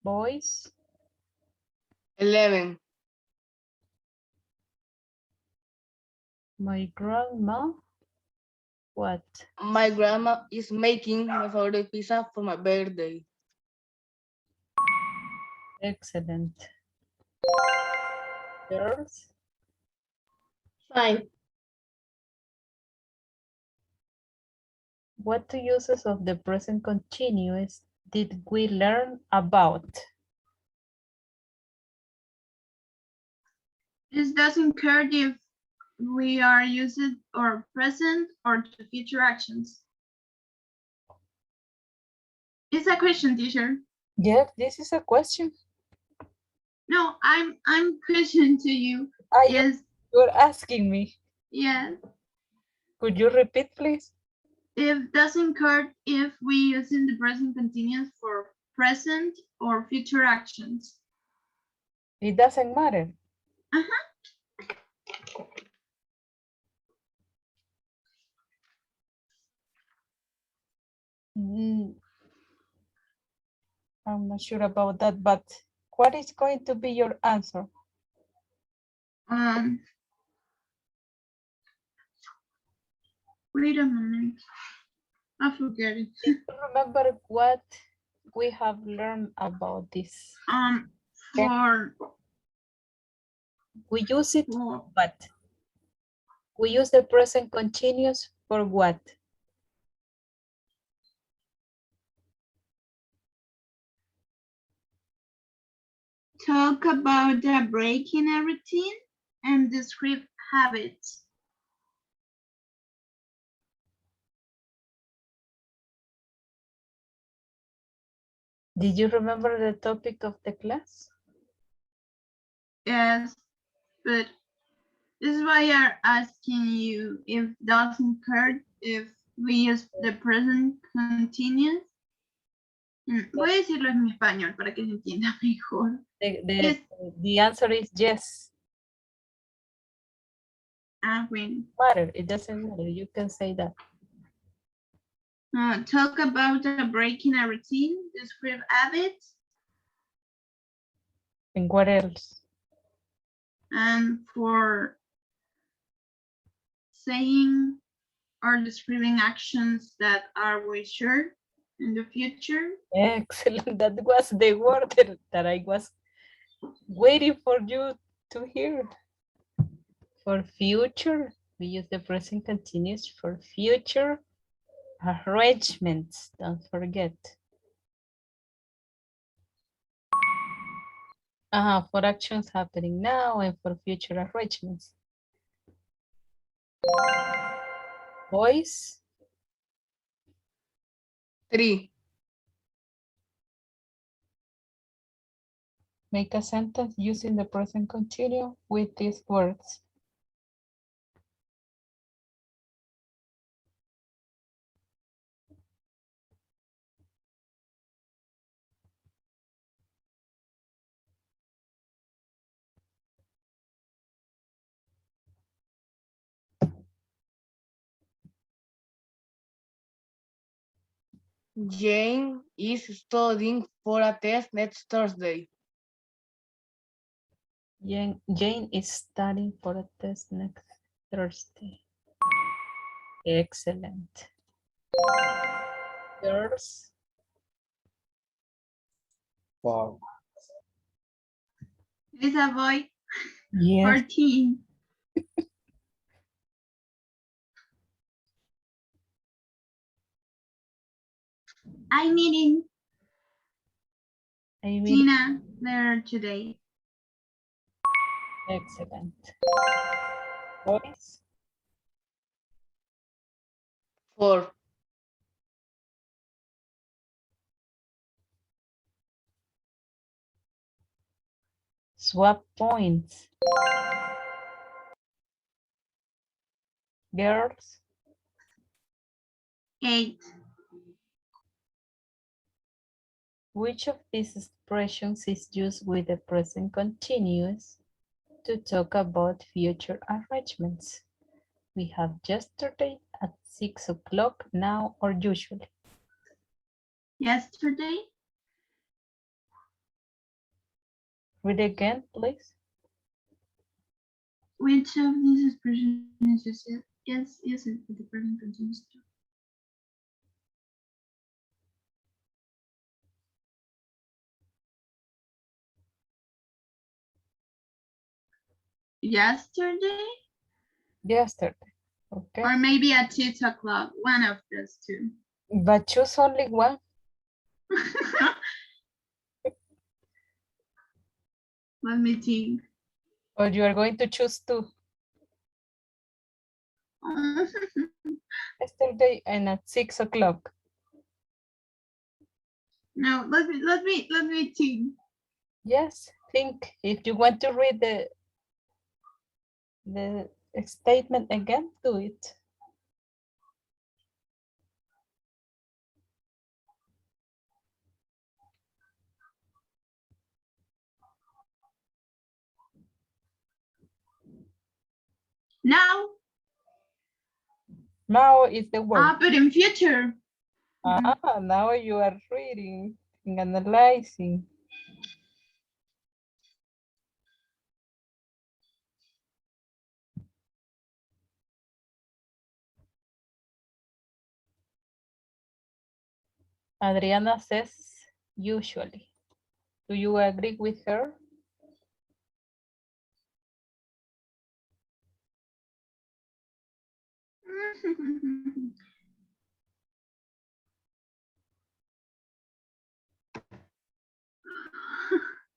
Boys? 11. My grandma? What? My grandma is making my favorite pizza for my birthday. Excellent. Girls? 5. What two uses of the present continuous did we learn about? This doesn't care if we are using or present or to future actions. It's a question, teacher. Yes, this is a question. No, I'm questioning to you. Yes. You're asking me. Yes. Could you repeat, please? It doesn't care if we using the present continuous for present or future actions. It doesn't matter. I'm not sure about that, but what is going to be your answer? Wait a minute. I forget it. Remember what we have learned about this? We use it for what? We use the present continuous for what? Talk about the break in a routine and describe habits. Did you remember the topic of the class? Yes, but this is why I'm asking you if doesn't care if we use the present continuous. Voy a decirlo en mi español para que se entienda mejor. The answer is yes. When Matter, it doesn't matter. You can say that. Talk about the break in a routine, describe habits. And what else? And for saying or describing actions that are we sure, in the future. Excellent. That was the word that I was waiting for you to hear. For future, we use the present continuous for future arrangements. Don't forget. For actions happening now and for future arrangements. Boys, 3. make a sentence using the present continuous with these words. Jane is studying for a test next Thursday. Jane is studying for a test next Thursday. Excellent. Girls, 4. It is a boy, yes. 14. I meeting I mean, Tina there today. excellent. Boys, 4. swap points. Girls, 8. which of these expressions is used with the present continuous to talk about future arrangements? We have yesterday at 6 o'clock, now or usually. Yesterday. Read again, please. Which of these expressions is used? Yes, it with the present continuous. Yesterday, Yesterday, okay. or maybe at 6 o'clock. One of those two. But choose only one. Let me think. Or you are going to choose two. Yesterday and at 6 o'clock. No, let me think. Yes, think. If you want to read the statement again, do it. Now. Now is the word. But in future. Now you are reading and analyzing. Adriana says usually. Do you agree with her?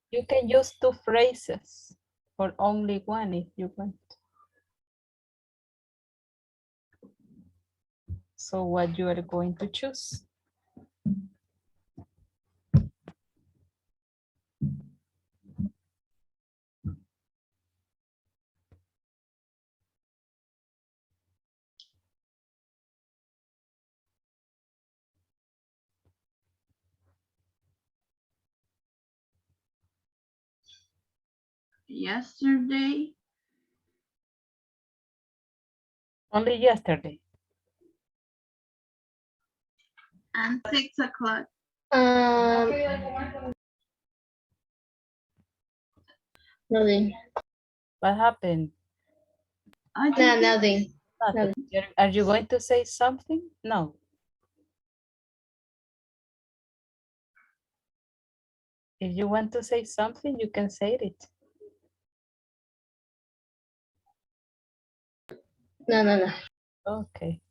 You can use two phrases or only one if you want. So what you are going to choose? Yesterday. Only yesterday. And 6 o'clock. Nothing. What happened? No, nothing. Nothing. Are you going to say something? No. If you want to say something, you can say it. No. Okay.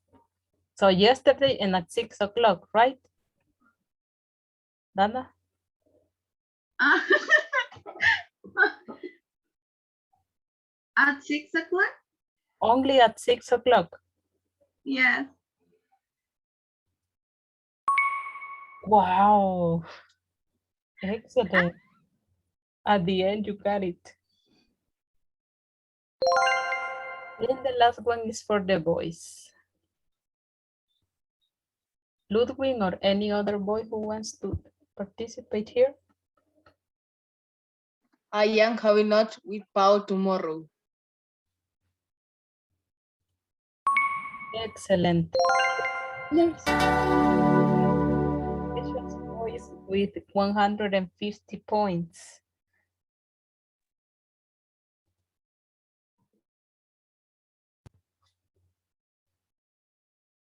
So yesterday and at 6 o'clock, right? Dana? At 6 o'clock? Only at 6 o'clock. Yes. Wow. Excellent. At the end, you got it. And the last one is for the boys. Ludwig or any other boy who wants to participate here? I am having lunch with Pau tomorrow. Excellent. Yes. Congratulations, boys, with 150 points.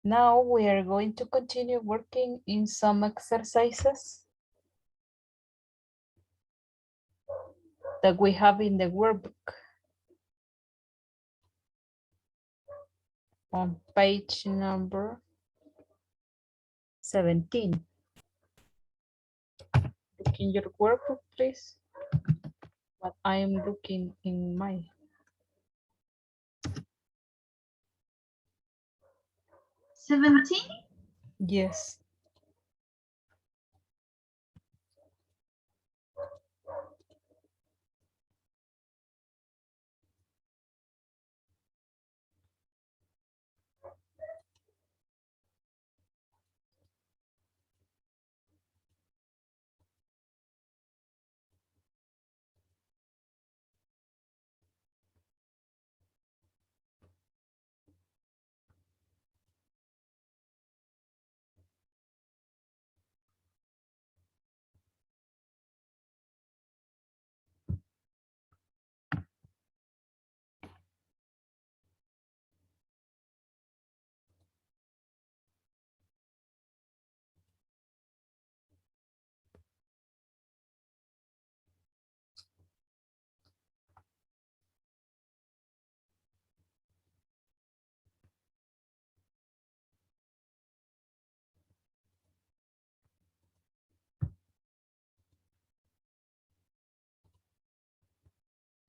Now we are going to continue working in some exercises that we have in the workbook. On page number 17. Look in your workbook, please. But I am looking in my. $17? Yes.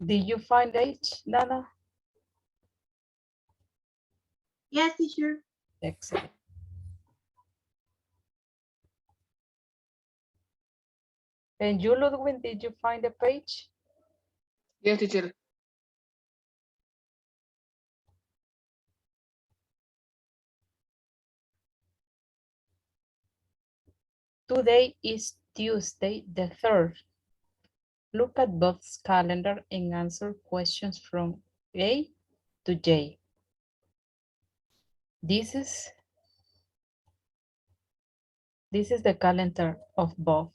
Did you find H, Dana? Yes, teacher. Excellent. And you, Ludwig, did you find the page? Yes, teacher. Today is Tuesday, the 3rd. Look at Bob's calendar and answer questions from A to J. This is the calendar of Bob.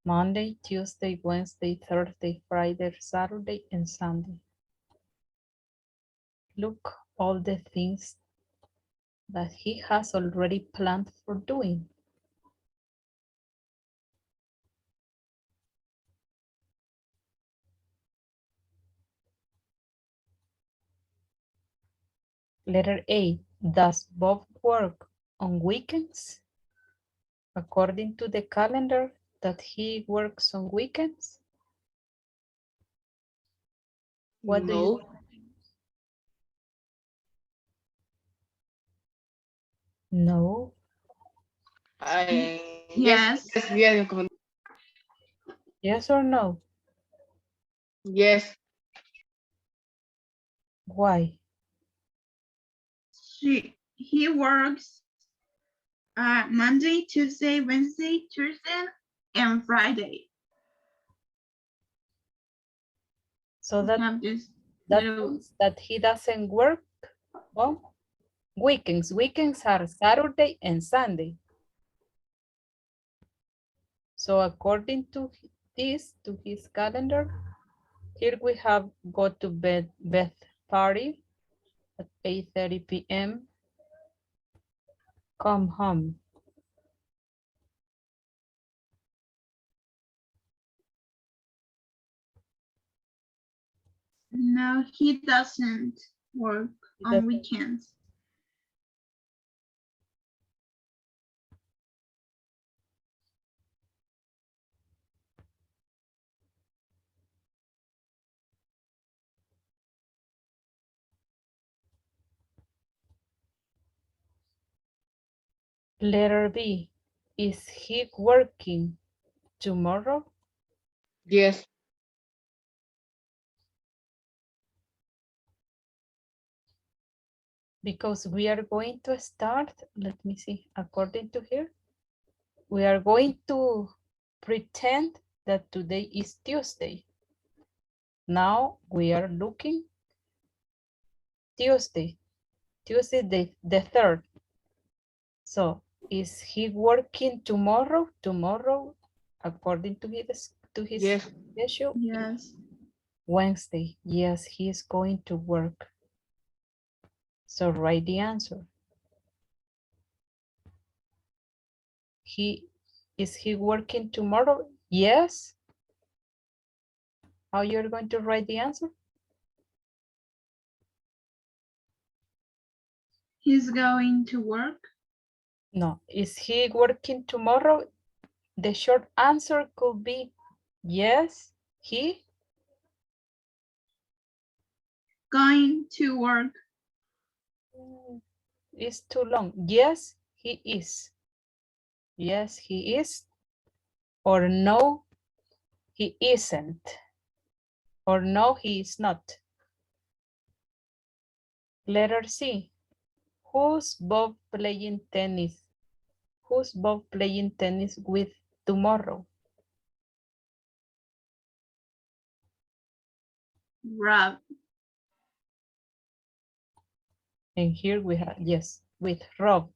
Monday, Tuesday, Wednesday, Thursday, Friday, Saturday, and Sunday. Look all the things that he has already planned for doing. Letter A, does Bob work on weekends? According to the calendar, that he works on weekends? What do you No. think? No. Yes. Yes. Yes or no? Yes. Why? He works Monday, Tuesday, Wednesday, Thursday, and Friday. So We that have this that little. means that he doesn't work on weekends. Weekends are Saturday and Sunday. So according to this, to his calendar, here we have go to bed party at 8:30 p.m. Come home. No, he doesn't work on weekends. Letter B. Is he working tomorrow? Yes. Because we are going to start, let me see, according to here, we are going to pretend that today is Tuesday. Now we are looking Tuesday the 3rd. So is he working tomorrow? Tomorrow, according to his Yes. schedule? Yes. Wednesday. Yes, he is going to work. So write the answer. Is he working tomorrow? Yes. How you're going to write the answer? He's going to work. No. Is he working tomorrow? The short answer could be yes, he. Going to work. Is too long. Yes, he is. Yes, he is. Or no, he isn't. Or no, he is not. Letter C. Who's Bob playing tennis? Who's Bob playing tennis with tomorrow? Rob. And here we have, yes, with Rob.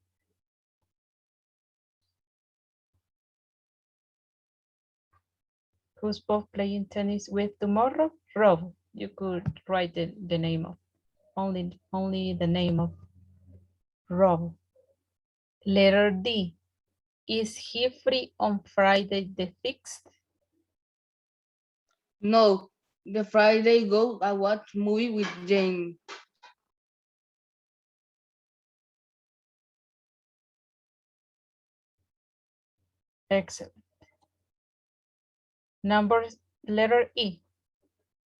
Who's Bob playing tennis with tomorrow? Rob. You could write the name of, only the name of Rob. Letter D. Is he free on Friday the 6th? No. The Friday go I watch movie with Jane. Excellent. Letter E.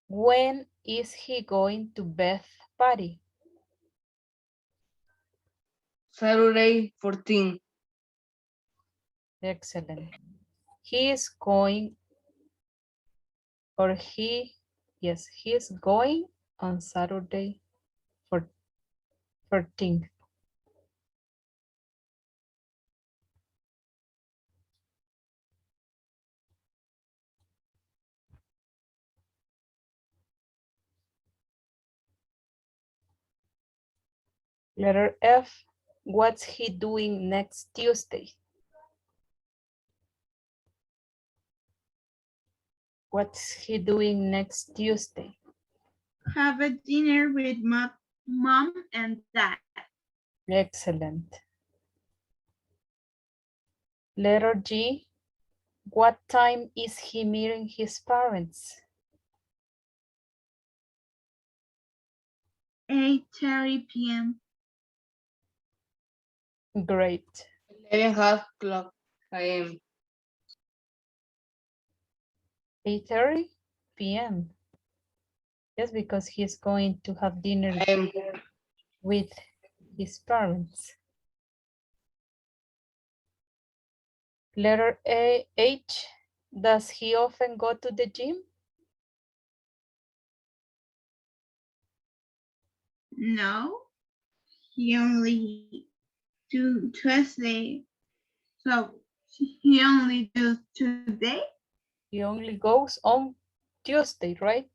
When is he going to Beth's party? Saturday 14. Excellent. He is going, or yes, he is going on Saturday 14th. Letter F. What's he doing next Tuesday? What's he doing next Tuesday? Have a dinner with mom and dad. Excellent. Letter G. What time is he meeting his parents? 8:30 p.m. Great. 11:30 a.m. 8:30 p.m. Yes, because he's going to have dinner with his parents. Letter H. Does he often go to the gym? No, he only do Tuesday. So he only does today? He only goes on Tuesday, right?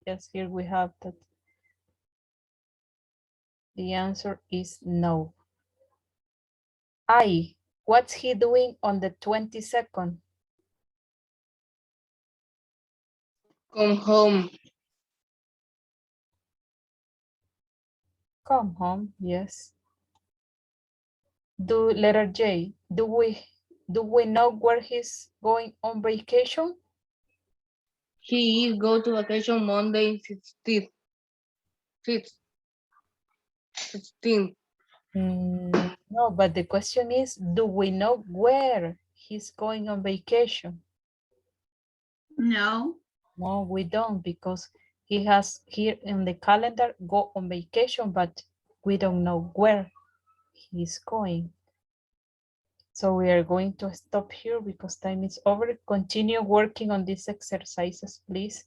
Yes, here we have that. The answer is no. I. What's he doing on the 22nd? Come home. Come home, yes. Letter J. Do we know where he's going on vacation? He is go to vacation Monday 16th. 16th. No, but the question is, do we know where he's going on vacation? No. No, we don't, because he has here in the calendar go on vacation, but we don't know where he's going. So we are going to stop here because time is over. Continue working on these exercises, please.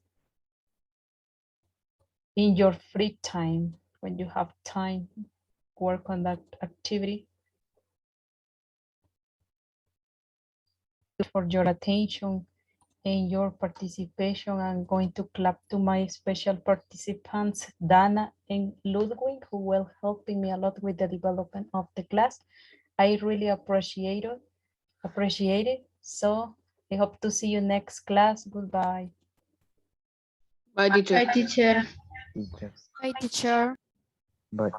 In your free time, when you have time, work on that activity. For your attention and your participation. I'm going to clap to my special participants, Dana and Ludwig, who will helping me a lot with the development of the class. I really appreciate it. So I hope to see you next class. Goodbye. Bye, teacher. Bye, teacher. Teacher. Bye, teacher. Bye.